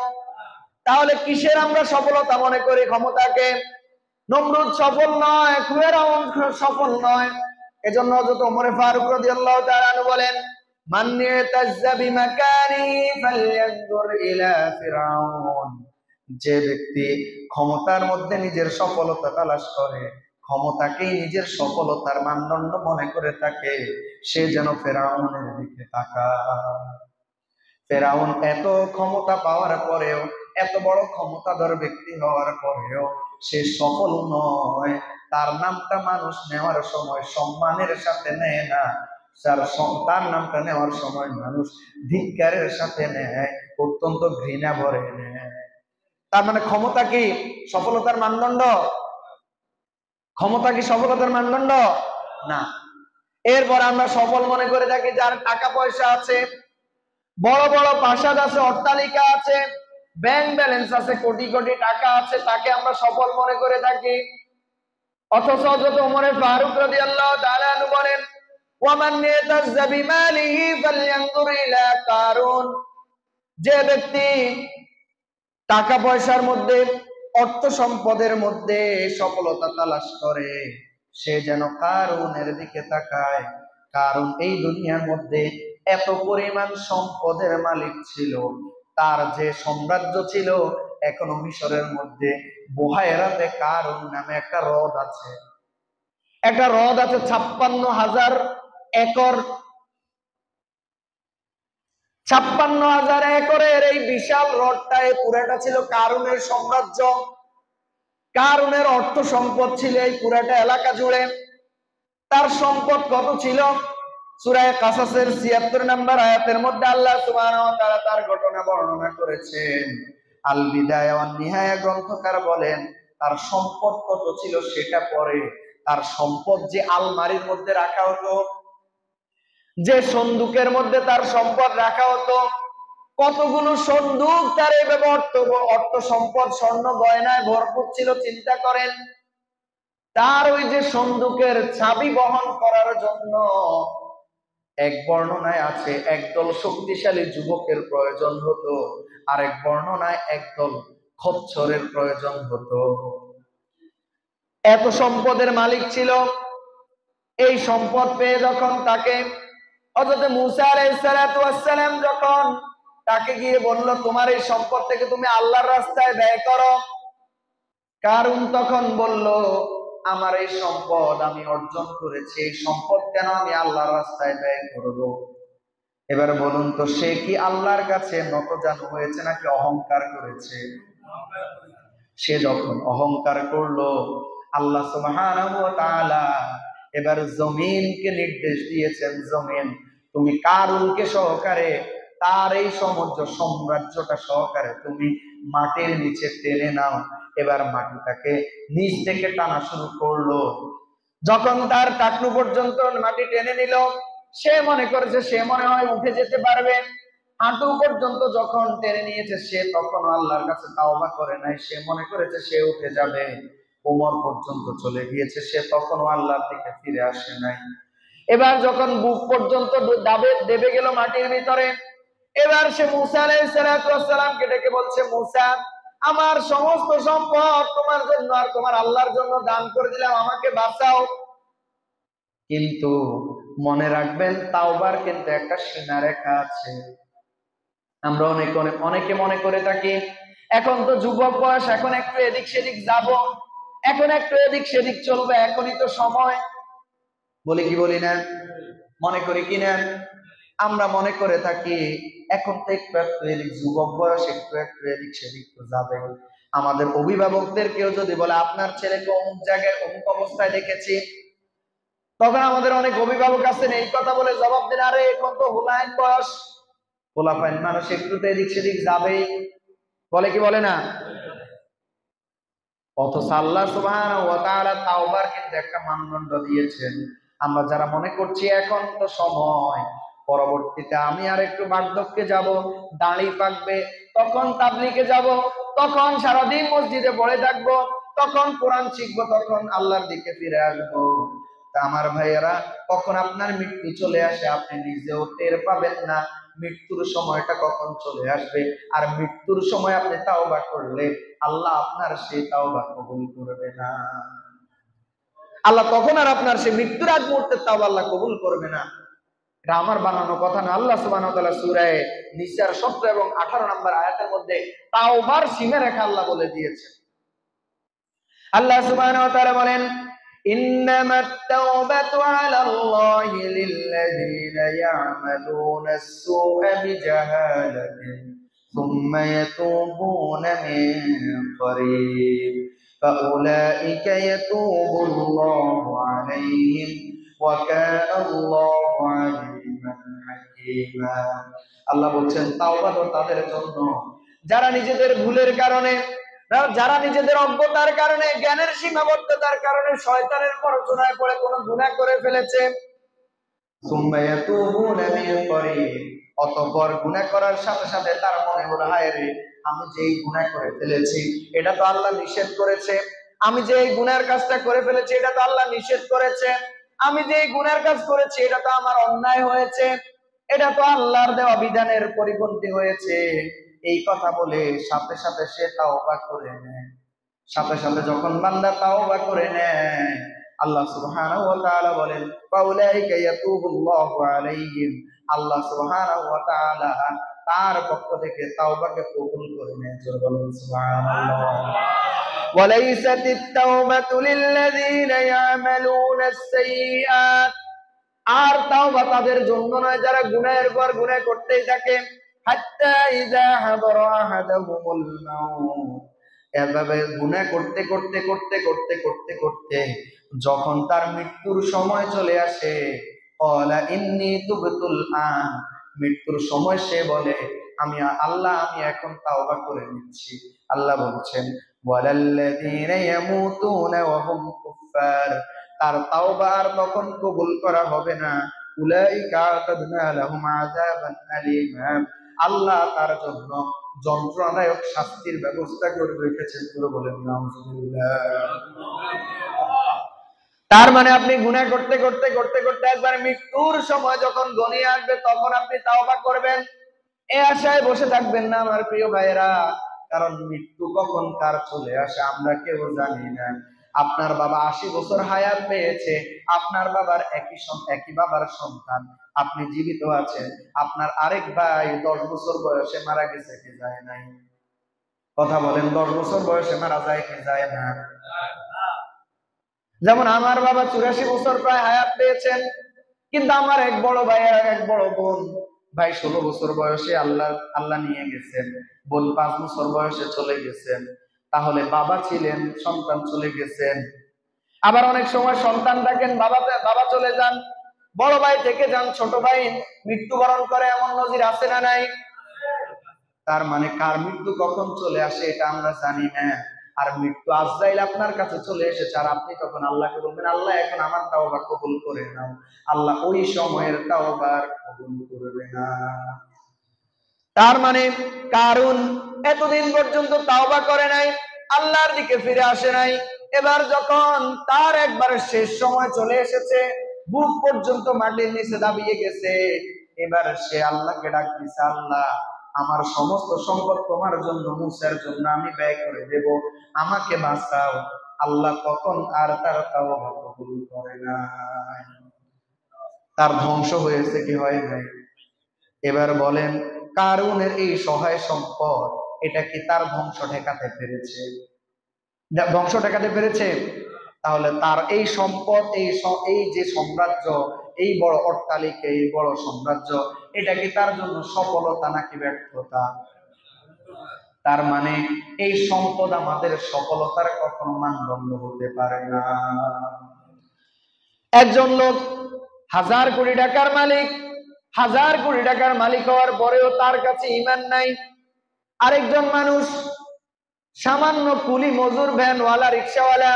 তাহলে কিসের আমরা সফলতা মনে করি ক্ষমতাকে? নমরুদ সফল নয়, ফেরাউন সফল নয়। এজন্য হযরত ওমর ফারুক রাদিয়াল্লাহু তাআলা আনহু বলেন, মান ইয়াতাজ্জা বিমাকানি ফালয়ানজুর ইলা ফিরাউন। যে ব্যক্তি ক্ষমতার মধ্যে নিজের সফলতা তালাশ করে, ক্ষমতাকেই নিজের সফলতার মানদণ্ড মনে করে থাকে, সে যেন ফেরাউনের দিকে তাকায়। ফেরাউন এত ক্ষমতা পাওয়ার পরেও, এত বড় ক্ষমতাধর ব্যক্তি হওয়ার পরেও সে সফল নয়। তার নামটা মানুষ নেওয়ার সময় সম্মানের সাথে নেয় না, তার নামটা নেওয়ার সময় মানুষ ধিক্কারের সাথে নেয়, অত্যন্ত ঘৃণা ভরে নেয়। তার মানে ক্ষমতা কি সফলতার মানদণ্ড? ক্ষমতা কি সফলতার মানদণ্ড না। এরপর আমরা সফল মনে করে থাকি যার টাকা পয়সা আছে, বড় বড় প্রাসাদ আছে, অট্টালিকা আছে, ব্যাংক ব্যালেন্স আছে, কোটি কোটি টাকা আছে, তাকে আমরা সফল মনে করে থাকি। অথচ হযরত ওমর ফারুক রাদিয়াল্লাহু তাআলা আনহু বলেন, ওয়ামান ইয়াতাজ্জা বিমালিহি ফালয়ানজুর ইলা কারুন। যে ব্যক্তি টাকা পয়সার মধ্যে, অর্থ সম্পদের মধ্যে সফলতা তালাশ করে, সে যেন কারুনের দিকে তাকায়। কারণ এই দুনিয়ার মধ্যে এত পরিমাণ সম্পদের মালিক ছিল, তার যে সাম্রাজ্য ছিল, এখনো মিশরের মধ্যে বুহায়রাতে কারুন নামে একটা হ্রদ আছে। একটা হ্রদ আছে 56,000 একর। 56,000 একরের এই বিশাল হ্রদটা, এই পুরাটা ছিল কারুনের সাম্রাজ্য। কারুনের অর্থ সম্পদ ছিল এই পুরাটা এলাকা জুড়ে। তার সম্পদ কত ছিল? সূরা কাসাসের ৭৬ নম্বর আয়াতের মধ্যে আল্লাহ সুবহানাহু ওয়া তাআলা তার ঘটনা বর্ণনা করেছেন। আল বিদায়া ওয়ান নিহায়া গ্রন্থকার বলেন, তার সম্পদ কত ছিল সেটা পরে। তার সম্পদ যে আলমারির মধ্যে রাখা হতো, যে সন্দুকের মধ্যে তার সম্পদ রাখা হতো, কতগুলো সন্দুক তার এইভাবে অর্থ সম্পদ স্বর্ণ গয়নায় ভরপুর ছিল, চিন্তা করেন। তার ওই যে সন্দুকের চাবি বহন করার জন্য এক বর্ণনায় আছে একদল শক্তিশালী যুবকের প্রয়োজন হতো, আরেক বর্ণনায় একদল খচ্চরের প্রয়োজন হতো। এত সম্পদের মালিক ছিল। এই সম্পদ পেয়ে যখন তাকে হযরত মূসা আলাইহিস সালাতু ওয়াস সালাম যখন তাকে গিয়ে বলল, তোমার এই সম্পদ থেকে তুমি আল্লাহর রাস্তায় ব্যয় করো, কারুন তখন বলল, আমার এই সম্পদ আমি অর্জন করেছি, এই সম্পদ কেন আমি আল্লাহর রাস্তায় ব্যয় করব? এবার বলুন তো, সে কি আল্লাহর কাছে নতজানু হয়েছে নাকি অহংকার করেছে? সে যখন অহংকার করলো, আল্লাহ সুবহানাহু ওয়া তাআলা এবার জমিনকে নির্দেশ দিয়েছেন, জমিন তুমি কারুনকে সহকারে তার এই সমুদ্র সাম্রাজ্যটা সহকারে তুমি মাটির নিচে টেনে নাও। এবার মাটিটাকে নিচ থেকে টানা শুরু করলো। যখন তার টাকনু পর্যন্ত মাটি টেনে নিল, সে মনে করেছে সে মনে হয় উঠে যেতে পারবে। হাঁটু পর্যন্ত যখন টেনে নিয়েছে, সে তখন আল্লাহর কাছে তাওবা করে নাই। সে মনে করেছে সে উঠে যাবে। কোমর পর্যন্ত চলে গিয়েছে, সে তখনও আল্লাহর দিকে ফিরে আসে নাই। এবার যখন বুক পর্যন্ত দেবে গেল মাটির ভিতরে, এবার সে মুসা আলাইহিস সালামকে ডেকে বলছে, মুসা, আমার সমস্ত সম্পদ তোমার জন্য আর তোমার আল্লাহর জন্য দান করে দিলাম, আমাকে বাঁচাও। কিন্তু মনে রাখবেন, তাওবার কিন্তু একটা সীমারেখা আছে। আমরা অনেকে মনে করে থাকি এখন তো যুবক বয়স, এখন একটু এদিক সেদিক যাব, এখন একটু এদিক সেদিক চলবে, এখনই তো সময়। বলি কি বলি না? মনে করি কিনা? আমরা মনে করে থাকি এখন তো একটু একটু এদিক, যুবক বয়স, একটু একটু এদিক সেদিক তো যাবে। আমাদের অভিভাবকদের কেউ যদি বলে আপনার ছেলেকে অমুক জায়গায় অমুক অবস্থায় দেখেছি, তখন আমাদের অনেক অভিভাবক আছেন এই কথা বলে জবাব দেন, আরে এখন তো হুলাইন বয়স, পোলাপাইন মানুষ একটু তো এদিক সেদিক যাবেই। বলে কি বলে না? অথচ আল্লাহ সুবহানাহু ওয়া তাআলা তাওবার কিন্তু একটা মানদণ্ড দিয়েছেন। আমরা যারা মনে করছি এখন তো সময়, পরবর্তীতে আমি আর একটু বার্ধক্যে যাব, দাড়ি পাকবে, তখন তাবলীগে যাব, তখন সারাদিন মসজিদে পড়ে থাকবো, তখন কোরআন শিখবো, তখন আল্লাহর দিকে ফিরে আসবো। তা আমার ভাইয়েরা, কখন আপনার মৃত্যু চলে আসে আপনি নিজেও টের পাবেন না। মৃত্যুর সময়টা কখন চলে আসবে, আর মৃত্যুর সময় আপনি তাওবা করলে আল্লাহ আপনার সেই তাওবা কবুল করবে না। আল্লাহ তখন আর আপনার সেই মৃত্যুর আগ মুহূর্তে তাওবা আল্লাহ কবুল করবে না। এটা আমার বানানো কথা না। আল্লাহ সুবহানাহু ওয়া তাআলা সূরা নিসার 17 এবং 18 নম্বর আয়াতের মধ্যে তাওবার সীমারেখা আল্লাহ বলে দিয়েছেন। আল্লাহ সুবহানাহু ওয়া তাআলা বলেন, ইন্নামাত তাওবাতু আলাল্লাহি লিল্লাযীনা ইয়া'মালুনাস সুআ বিজাহালাতিন সুম্মা ইয়াতুবুনা মিন করিব ফাউলাইকা ইয়াতুবুল্লাহু আলাইহিম ওয়া কানা আল্লাহু আলিমান হাকীমা। আল্লাহ বলছেন তাওবা তো তাদের জন্য যারা নিজেদের ভুলের কারণে, যারা নিজেদের অজ্ঞতার কারণে, জ্ঞানের সীমাবদ্ধতার কারণে শয়তানের প্ররোচনায় পড়ে কোনো গুনাহ করে ফেলেছে। অতঃপর গুনাহ করার সাথে সাথে তার মনে হলো, হায় রে, আমি যে এই গুনাহ করে ফেলেছি এটা তো আল্লাহ নিষেধ করেছে, আমি যে এই গুনাহের কাজটা করে ফেলেছি এটা তো আল্লাহ নিষেধ করেছে, আমি যে এই গুনাহের কাজ করেছি এটা তো আমার অন্যায় হয়েছে, এটা তো আল্লাহর দেওয়া বিধানের পরিপন্থী হয়েছে। এই কথা বলে সাথে সাথে সে তাওবা করে নেয়। সাথে সাথে যখন বান্দা তাওবা করে নেয়, আল্লাহ সুবহানাহু ওয়া তাআলা বলেন, ফাউলাইকা ইয়াতুবুল্লাহু আলাইহিম, আল্লাহ সুবহানাহু ওয়া তাআলা তার পক্ষ থেকে তাওবাকে কবুল করে নেয়। জোরে বলেন সুবহানাল্লাহ। ওয়ালাইসাতিত তাওবাতু লিল্লাযীনা ইয়ামালুনাস সাইয়্যাত, আর তাওবা তাদের জন্য নয় যারা গুনাহের পর গুনাহ করতেই থাকে। হাত্তা ইযা হাদারা আহাদাহুমুল মাউত, এভাবে গুনাহ করতে করতে করতে করতে করতে করতে যখন তার মৃত্যুর সময় চলে আসে, ক্বালা ইন্নী তুবতুল আন, মৃত্যুর সময় সে বলে, আমি এখন তাওবা করে নিচ্ছি। আল্লাহ বলছেন, ওয়ালাল্লাযীনা ইয়ামুতুনা ওয়া হুম কুফার, তার তাওবা আর তখন কবুল করা হবে না। উলাইকা আতাদনা লাহুম আযাবান আলীমা, আল্লাহ তার জন্য যন্ত্রণাদায়ক শাস্তির ব্যবস্থা করে রেখেছেন। পুরো বলেন নাউযুবিল্লাহ। তার মানে আপনি গুনাহ করতে করতে করতে করতে একবার মৃত্যুর সময় যখন ঘনিয়ে আসবে তখন আপনি তাওবা করবেন, এই আশায় বসে থাকবেন না আমার প্রিয় ভাইয়েরা। কারণ মৃত্যু কখন কার চলে আসে আমরা কেউ জানি না। আপনার বাবা 80 বছর হায়াত পেয়েছে, আপনার বাবার একই বাবার সন্তান, আপনি জীবিত আছেন, আপনার আরেক ভাই 10 বছর বয়সে মারা গেছে কি যায় নাই? কথা বলেন, 10 বছর বয়সে মারা যায় কি যায় না? যেমন আমার বাবা 84 বছর প্রায় হায়াত পেয়েছেন, কিন্তু আমার এক বড় ভাই আর এক বড় বোন, ভাই 16 বছর বয়সে আল্লাহ নিয়ে গেছেন, বোন 5 বছর বয়সে চলে গেছেন। তাহলে বাবা ছিলেন, সন্তান চলে গেছেন। আবার অনেক সময় সন্তান থাকেন, বাবা চলে যান, বড় ভাই থেকে যান, ছোট ভাই মৃত্যুবরণ করে, এমন নজির আছে না নাই? তার মানে কার মৃত্যু কখন চলে আসে এটা আমরা জানি না। আর মৃত্যু আজরাইল আপনার কাছে চলে এসেছে, আর আপনি তখন আল্লাহকে বলবেন, আল্লাহ এখন আমার তাওবা কবুল করে নাও। আল্লাহ ওই সময়ের তাওবা কবুল করবে না। তার মানে কারণ এতদিন পর্যন্ত তাওবা করে নাই, আল্লাহর দিকে ফিরে আসে নাই। এবার যখন তার একবার শেষ সময় চলে এসেছে, বুক পর্যন্ত মাটির নিচে দাবিয়ে গেছে, এবার সে আল্লাহকে ডাক দিছে, আল্লাহ আমার সমস্ত সম্পদ তোমার জন্য, মুসার জন্য আমি ব্যয় করে দেব, আমাকে বাঁচাও। আল্লাহ তখন আর তার তাওবা কবুল করে না। তার ধ্বংস হয়েছে কি হয় নাই? এবার বলেন, কারুনের এই সহায় সম্পদ এটা কি তার ধ্বংস ঠেকাতে পেরেছে? ধ্বংস ঠেকাতে পেরেছে? তাহলে তার এই সম্পদ, এই যে সাম্রাজ্য, এই বড় অট্টালিকা, এই বড় সাম্রাজ্য, এটা কি তার জন্য সফলতা নাকি ব্যর্থতা? তার মানে এই সম্পদ আমাদের সফলতার কখনো মানদণ্ড হতে পারে না। একজন লোক 1000 কোটি টাকার মালিক, 1000 কোটি টাকার মালিক হওয়ার পরেও তার কাছে ঈমান নাই। আরেকজন মানুষ সামান্য কুলি মজুর, ভ্যানওয়ালা, রিক্সাওয়ালা,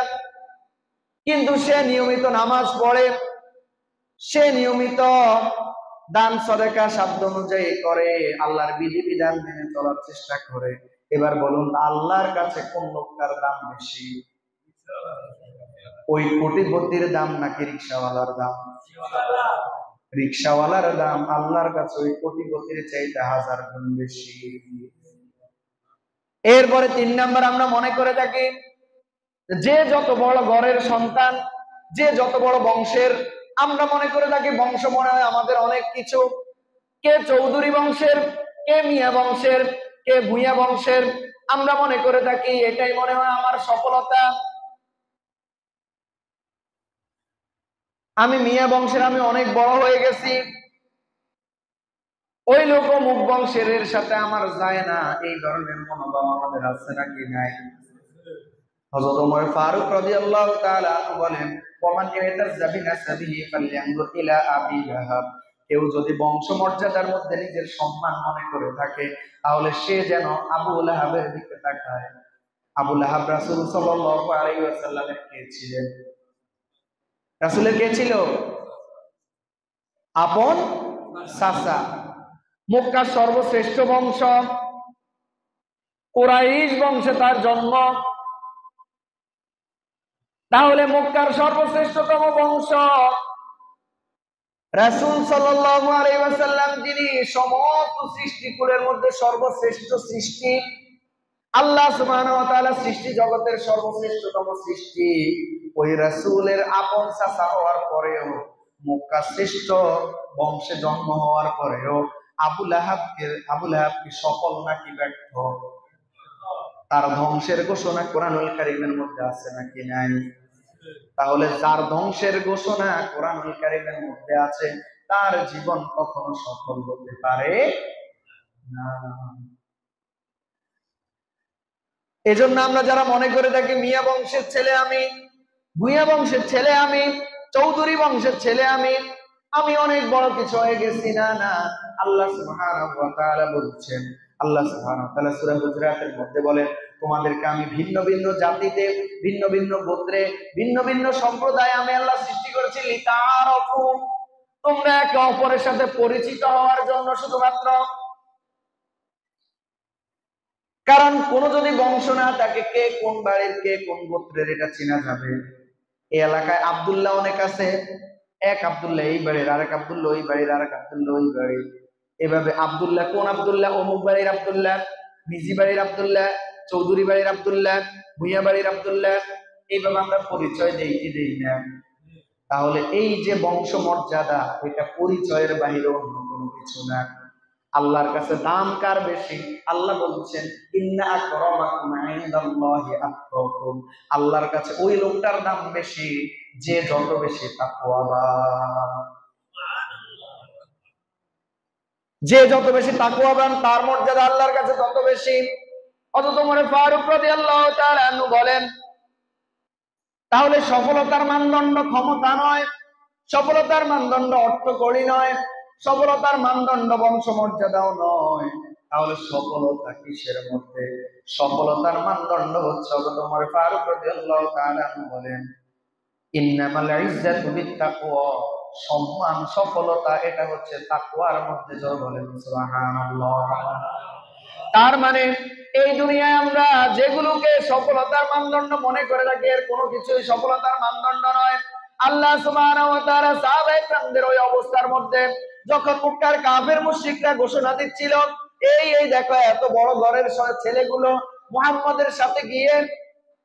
কিন্তু সে নিয়মিত নামাজ পড়ে, সে নিয়মিত দান সদকা সাধ্য অনুযায়ী করে, আল্লাহর বিধিবিধান মেনে চলার চেষ্টা করে। এবার বলুন, আল্লাহর কাছে কোন লোকটার দাম বেশি? ওই কোটিপতির দাম নাকি রিক্সাওয়ালার দাম? রিক্সাওয়ালার দাম আল্লাহর কাছে ওই কোটিপতির চাইতে 1000 গুণ বেশি। এরপরে 3 নাম্বার, আমরা মনে করে থাকি যে যত বড় ঘরের সন্তান, যে যত বড় বংশের, আমরা মনে করে থাকি বংশ মনে হয় আমাদের অনেক কিছু। কে চৌধুরী বংশের, কে মিয়া বংশের, কে ভুইয়া বংশের, আমরা মনে করে থাকি এটাই মনে হয় আমার সফলতা। আমি মিয়া বংশের, আমি অনেক বড় হয়ে গেছি, ওই লোক মুখ বংশের, এর সাথে আমার যায় না, এই ধরনের মনোভাব আমাদের আছে নাকি নাই? হযরত ওমর ফারুক রাদিয়াল্লাহু তাআলা বলেন, ওমান ইয়াতাযাবি নাসাবিহি ফালইয়ানজুর ইলা আবি লাহাব, কেউ যদি বংশ মর্যাদার মধ্যে নিজের সম্মান মনে করে থাকে, তাহলে সে যেন আবু লাহাবের দিকে তাকায়। আবু লাহাব রাসূল সাল্লাল্লাহু আলাইহি ওয়াসাল্লামের কে ছিলেন? রাসূলের কে ছিল? আপন চাচা। মক্কার সর্বশ্রেষ্ঠ বংশ, কুরাইশ বংশে তার জন্ম। তাহলে মক্কার সর্বশ্রেষ্ঠতম বংশ, রাসূল সাল্লাল্লাহু আলাইহি ওয়াসাল্লাম যিনি সমস্ত সৃষ্টিকুলের মধ্যে সর্বশ্রেষ্ঠ সৃষ্টি, আল্লাহ সুবহানাহু ওয়া তাআলা সৃষ্টি জগতের সর্বশ্রেষ্ঠতম সৃষ্টি, ওই রাসূলের আপন চাচা হওয়ার পরেও, মক্কা শ্রেষ্ঠ বংশে জন্ম হওয়ার পরেও আবু লাহাব কি সফল নাকি ব্যর্থ? তার ধ্বংসের ঘোষণা কোরআনুল কারীমের মধ্যে আছে নাকি নাই? তাহলে যার ধ্বংসের ঘোষণা কোরআনুল কারীমের মধ্যে আছে, তার জীবন কখনো সফল হতে পারে না। এজন্য আমরা যারা মনে করে থাকি মিয়া বংশের ছেলে আমি, ভুইয়া বংশের ছেলে আমি, চৌধুরী বংশের ছেলে আমি অনেক বড় কিছু হয়ে গেছি, না না, আল্লাহ সুবহানাহু ওয়া তাআলা বলছেন, আল্লাহ সুবহানাহু ওয়া তাআলা সূরা হুজুরাতের মধ্যে বলেন, তোমাদেরকে আমি ভিন্ন ভিন্ন জাতিতে, ভিন্ন ভিন্ন গোত্রে, ভিন্ন ভিন্ন সম্প্রদায়ে আমি আল্লাহ সৃষ্টি করেছি, লিতাআরাফু, তোমরা একে অপরের সাথে পরিচিত হওয়ার জন্য শুধুমাত্র। কারণ কোন যদি বংশ না থাকে, কে কোন বাড়ির, কে কোন গোত্রের, এটা চেনা যাবে। এই এলাকায় আব্দুল্লাহ অনেক আছে, এক আব্দুল্লাহ এই বাড়ির, আরেক আব্দুল্লাহ ওই বাড়ির, আরেক আব্দুল্লাহ ওই বাড়ির, এভাবে আব্দুল্লাহ কোন আব্দুল্লাহ, অমুক বাড়ির আব্দুল্লাহ, মিজি বাড়ির আব্দুল্লাহ, চৌধুরী বাড়ির আব্দুল্লাহ, ভুইয়া বাড়ির আব্দুল্লাহ, এইভাবে আমরা পরিচয় দেই কি দেই না? তাহলে এই যে বংশ মর্যাদা, এটা পরিচয়ের বাহিরে অন্য কোনো কিছু না। আল্লাহর কাছে দাম কার বেশি? আল্লাহ বলছেন, ইন্না আকরামাকুম ইনদাল্লাহি আতকাকুম, আল্লাহর কাছে ওই লোকটার দাম বেশি যে যত বেশি তাকওয়াবান। যে যত বেশি তাকওয়াবান, তার মর্যাদা আল্লাহর কাছে তত বেশি। হযরত ওমর ফারুক রাদিয়াল্লাহু তাআলা আনহু বলেন, তাহলে সফলতার মানদণ্ড ক্ষমতা নয়, সফলতার মানদণ্ড অর্থ করি নয়, সফলতার মানদণ্ড বংশমর্যাদাও নয়, তাহলে সফলতা কিসের মধ্যে? সফলতার মানদণ্ড হচ্ছে হযরত ওমর ফারুক রাদিয়াল্লাহু তাআলা বলেন, ইন্নামাল ইজ্জাতু বিত্তাকওয়া, সম্মান সফলতা এটা হচ্ছে তাকওয়ার মধ্যে। জোরে বলেন সুবহানাল্লাহ। তার মানে এই দুনিয়ায় আমরা যেগুলোকে সফলতার মানদণ্ড মনে করে থাকি, এর কোনো কিছুই সফলতার মানদণ্ড নয়। আল্লাহ সুবহানাহু ওয়া তাআলা সাহাবায়ে কেরামদের ওই অবস্থার মধ্যে যখন মক্কার কাফের মুশরিকরা ঘোষণা দিচ্ছিল, এই দেখো এত বড় ঘরের ছেলেগুলো মুহাম্মদের সাথে গিয়ে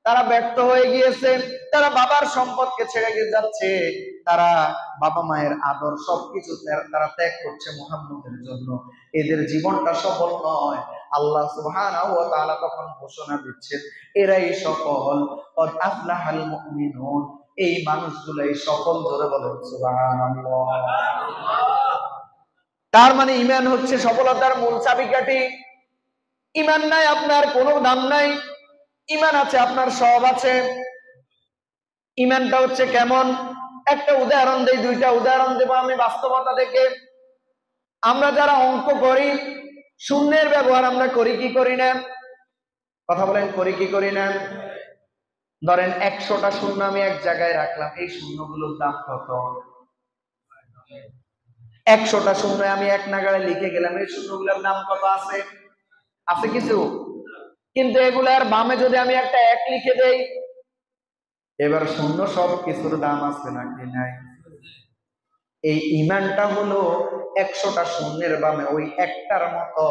তারা ব্যর্থ হয়ে গিয়েছে, তারা বাবার সম্পদকে ছেড়ে গিয়ে যাচ্ছে, তারা বাবা মায়ের আদর সবকিছু তারা ত্যাগ করছে মুহাম্মদের জন্য, এদের জীবনটা সফল নয়। আল্লাহ সুবহানাহু ওয়া তাআলা তখন ঘোষণা দিচ্ছেন, এরাই সফল, কদ আফলাহাল মুমিনুন, এই মানুষগুলাই সফল। জোরে বলেন সুবহানাল্লাহ। তার মানে ঈমান হচ্ছে সফলতার মূল চাবিকাঠি। ঈমান নাই আপনার কোনো দাম নাই, ঈমান আছে আপনার সব আছে। ঈমানটা হচ্ছে কেমন? একটা উদাহরণ দেই, দুইটা উদাহরণ দেব আমি বাস্তবতা থেকে। আমরা যারা অঙ্ক করি, শূন্যের ব্যবহার আমরা করি কি করি না? কথা বলেন, করি কি করি না? ধরেন 100টা শূন্য আমি এক জায়গায় রাখলাম, এই শূন্যগুলোর দাম কত? 100টা শূন্য আমি এক নাগাড়ে লিখে গেলাম, এই শূন্যগুলোর দাম কত আছে? আছে কিছু? কিন্তু এগুলার বামে যদি আমি একটা 1 লিখে দেই, এবার শূন্য সব কিছুর দাম আছে নাকি নাই? এই ঈমানটা হলো 100টা শূন্যের বামে ওই একটার মতো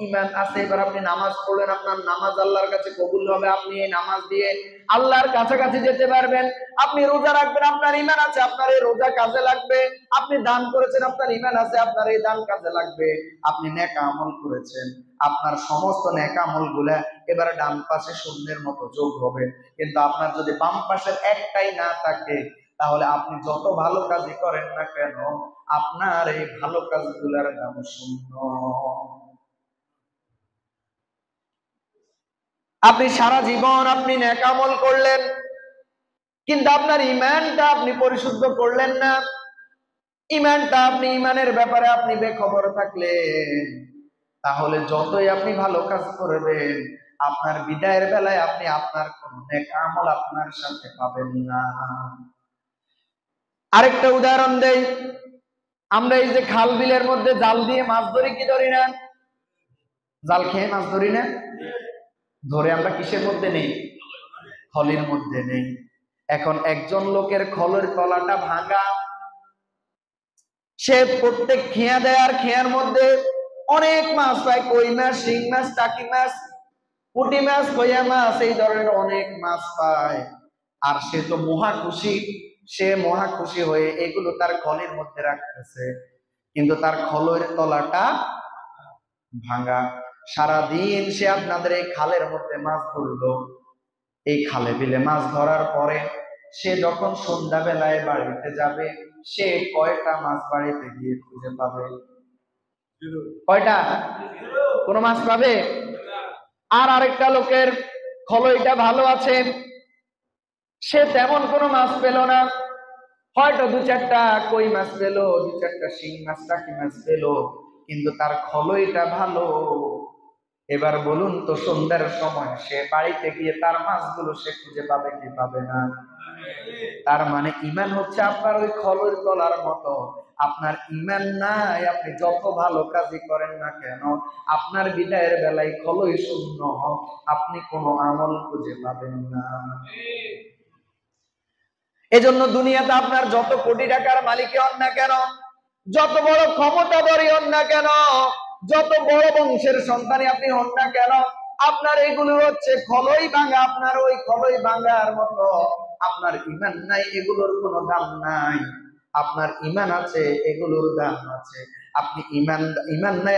ঈমান আছে। এবার আপনি নামাজ পড়লেন, আপনার নামাজ আল্লাহর কাছে কবুল হবে, আপনি এই নামাজ দিয়ে আল্লাহর কাছাকাছি যেতে পারবেন। আপনি রোজা রাখবেন, আপনার ঈমান আছে, আপনার এই রোজা কাজে লাগবে। আপনি দান করেছেন, আপনার ঈমান আছে, আপনার এই দান কাজে লাগবে। আপনি নেক আমল করেছেন, আপনার সমস্ত নেক আমলগুলা এবার ডান পাশে শূন্যের মতো যোগ হবে। কিন্তু আপনার যদি বাম পাশের একটাই না থাকে, তাহলে আপনি যত ভালো কাজই করেন না কেন, আপনার এই ভালো কাজগুলোর দাম শূন্য। আপনি সারা জীবন আপনি নেক আমল করলেন, কিন্তু আপনার ঈমানটা আপনি পরিশুদ্ধ করলেন না, ঈমানটা আপনি ঈমানের ব্যাপারে আপনি বেখবর থাকলেন, তাহলে যতই আপনি ভালো কাজ করবেন, আপনার বিদায়ের বেলায় আপনি আপনার কোন নেক আমল আপনার সাথে পাবেন না। আরেকটা উদাহরণ দেই, আমরা এই যে খাল বিলের মধ্যে জাল দিয়ে মাছ ধরি কি ধরি না? জাল খেয়ে মাছ ধরি না? ধরে আমরা কিসের মধ্যে নেই? খলের মধ্যে নেই। এখন একজন লোকের খলের তলাটা ভাঙা, সে প্রত্যেক খেয়া দেয়, আর খেয়ার মধ্যে অনেক মাছ পায়, কই মাছ, শিং মাছ, টাকি মাছ, পুঁটি মাছ, কইয়া মাছ, এই ধরনের অনেক মাছ পায়। আর সে তো মহা খুশি, সে মহা খুশি হয়ে এগুলো তার খলের মধ্যে রাখতেছে, কিন্তু তার খলের তলাটা ভাঙা। সারাদিন সে আপনাদের এই খালের মধ্যে মাছ ধরলো, এই খালে বিলে মাছ ধরার পরে সে যখন সন্ধ্যাবেলায় বাড়িতে যাবে, সে কয়টা মাছ বাড়িতে গিয়ে খুঁজে পাবে? কয়টা? কোনো মাছ পাবে? আর আরেকটা লোকের খলইটা ভালো আছে, সে তেমন কোনো মাছ পেল না, হয়তো 2-4টা কই মাছ পেল, 2-4টা শিং মাছ, টাকি মাছ পেল, কিন্তু তার খলইটা ভালো। এবার বলুন তো, সন্ধ্যার সময় সে বাড়িতে গিয়ে তার মাছগুলো সে খুঁজে পাবে কি পাবে না? তার মানে ঈমান হচ্ছে আপনার ওই খলের তলার মতো। আপনার ঈমান নাই, আপনি যত ভালো কাজই করেন না কেন, আপনার বিদায়ের বেলায় খলই শূন্য, আপনি কোনো আমল খুঁজে পাবেন না। এজন্য দুনিয়াতে আপনার যত কোটি টাকার মালিকই হন না কেন, যত বড় ক্ষমতাধরী হন না কেন, যত বড় বংশের সন্তানই আপনি হন না কেন, আপনার এগুলো হচ্ছে খলই ভাঙা। আপনার ওই খলই ভাঙার মতো। আপনার ঈমান নাই, এগুলোর কোনো দাম নাই। আপনার ঈমান আছে, এগুলোর দাম আছে। আপনি ঈমান নাই,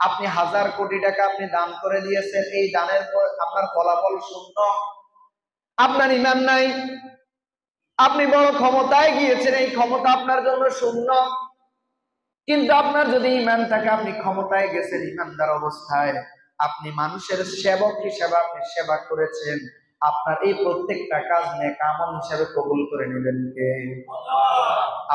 আপনি 1000 কোটি টাকা আপনি দান করে দিয়েছেন, এই দানের পর আপনার ফলাফল শূন্য। আপনার ঈমান নাই। আপনি বড় ক্ষমতায় গিয়েছেন, এই ক্ষমতা আপনার জন্য শূন্য। কিন্তু আপনার যদি ঈমান থাকে, আপনি ক্ষমতায় গেছেন ঈমানদার অবস্থায়, আপনি মানুষের সেবক হিসেবে আপনি সেবা করেছেন, আপনার এই প্রত্যেকটা কাজ নেক আমল হিসেবে কবুল করে নেবেন কে?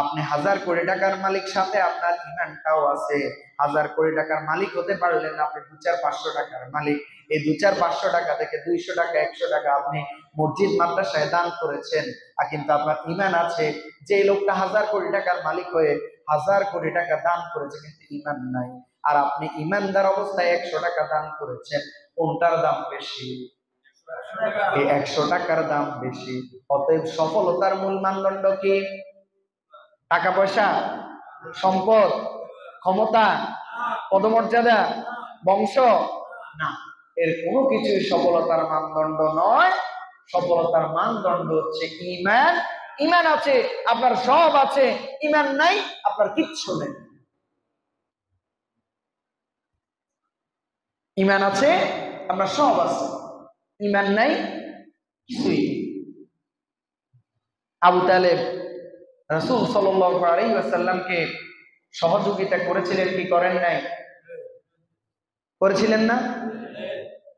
আপনি 1000 কোটি টাকার মালিক, সাথে আপনার ইমানটাও আছে। 1000 কোটি টাকার মালিক হতে পারলেন না, আপনি 2-4-500 টাকার মালিক। এই 2-4-500 টাকা থেকে 200 টাকা 100 টাকা আপনি মসজিদ মাদ্রাসায় দান করেছেন, আর কিন্তু আপনার ইমান আছে। যে লোকটা 1000 কোটি টাকার মালিক হয়ে 1000 কোটি টাকা দান করেছে কিন্তু ইমান নাই, আর আপনি ইমানদার অবস্থায় 100 টাকা দান করেছেন, কোনটার দাম বেশি? এই 100 টাকার দাম বেশি। অতএব সফলতার মূল মানদণ্ড কি? টাকা পয়সা, সম্পদ, ক্ষমতা, পদমর্যাদা, বংশ? না, এর কোনো কিছুই সফলতার মানদণ্ড নয়। সফলতার মানদণ্ড হচ্ছে ঈমান। ঈমান আছে আপনার সব আছে, ঈমান নাই আপনার কিচ্ছু নেই। ঈমান আছে আপনার সব আছে, ঈমান নাই কিছুই নেই। আবু তালেব রাসূল সাল্লাল্লাহু আলাইহি ওয়াসাল্লামকে সহযোগিতা করেছিলেন কি করেন নাই? করেছিলেন না?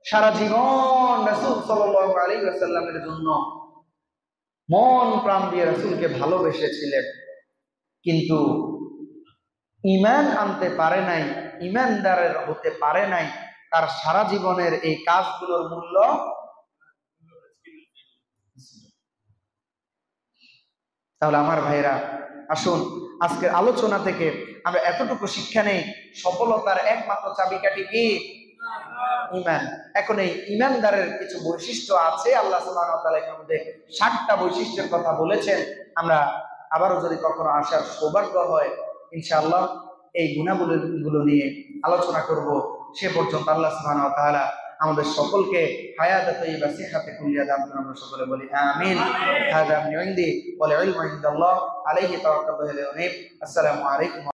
সারা জীবন রাসূল সাল্লাল্লাহু আলাইহি ওয়াসাল্লামের জন্য মন প্রাণ দিয়ে রাসূলকে ভালোবেসেছিলেন, কিন্তু ঈমান আনতে পারে নাই, ঈমানদারের হতে পারে নাই। তার সারা জীবনের এই কাজগুলোর মূল্য। তাহলে আমার ভাইরা, আসুন আজকের আলোচনা থেকে আমরা এতটুকু শিক্ষা নেই, সফলতার একমাত্র চাবিকাঠি কি? ঈমান। এখন এই ঈমানদারের কিছু বৈশিষ্ট্য আছে, আল্লাহ সুবহানাহু ওয়া তাআলা এর মধ্যে 60টা বৈশিষ্ট্যের কথা বলেছেন। আমরা আবারও যদি কখনো আসার সৌভাগ্য হয়, ইনশাআল্লাহ এই গুণাবলীগুলো নিয়ে আলোচনা করব। সে পর্যন্ত আল্লাহ সুবহানাহু ওয়া তাআলা আমাদের সকলকে হায়াত তাইয়্যিবা সিহাতে কুল্লিয়া দান করুন। আমরা সকলে বলি আমিন। হাযা মিন ইনদি ওয়াল ইলমু ইনদাল্লাহ আলাইহি তাওয়াক্কালতু ওয়া ইলাইহি উনীব। আসসালামু আলাইকুম।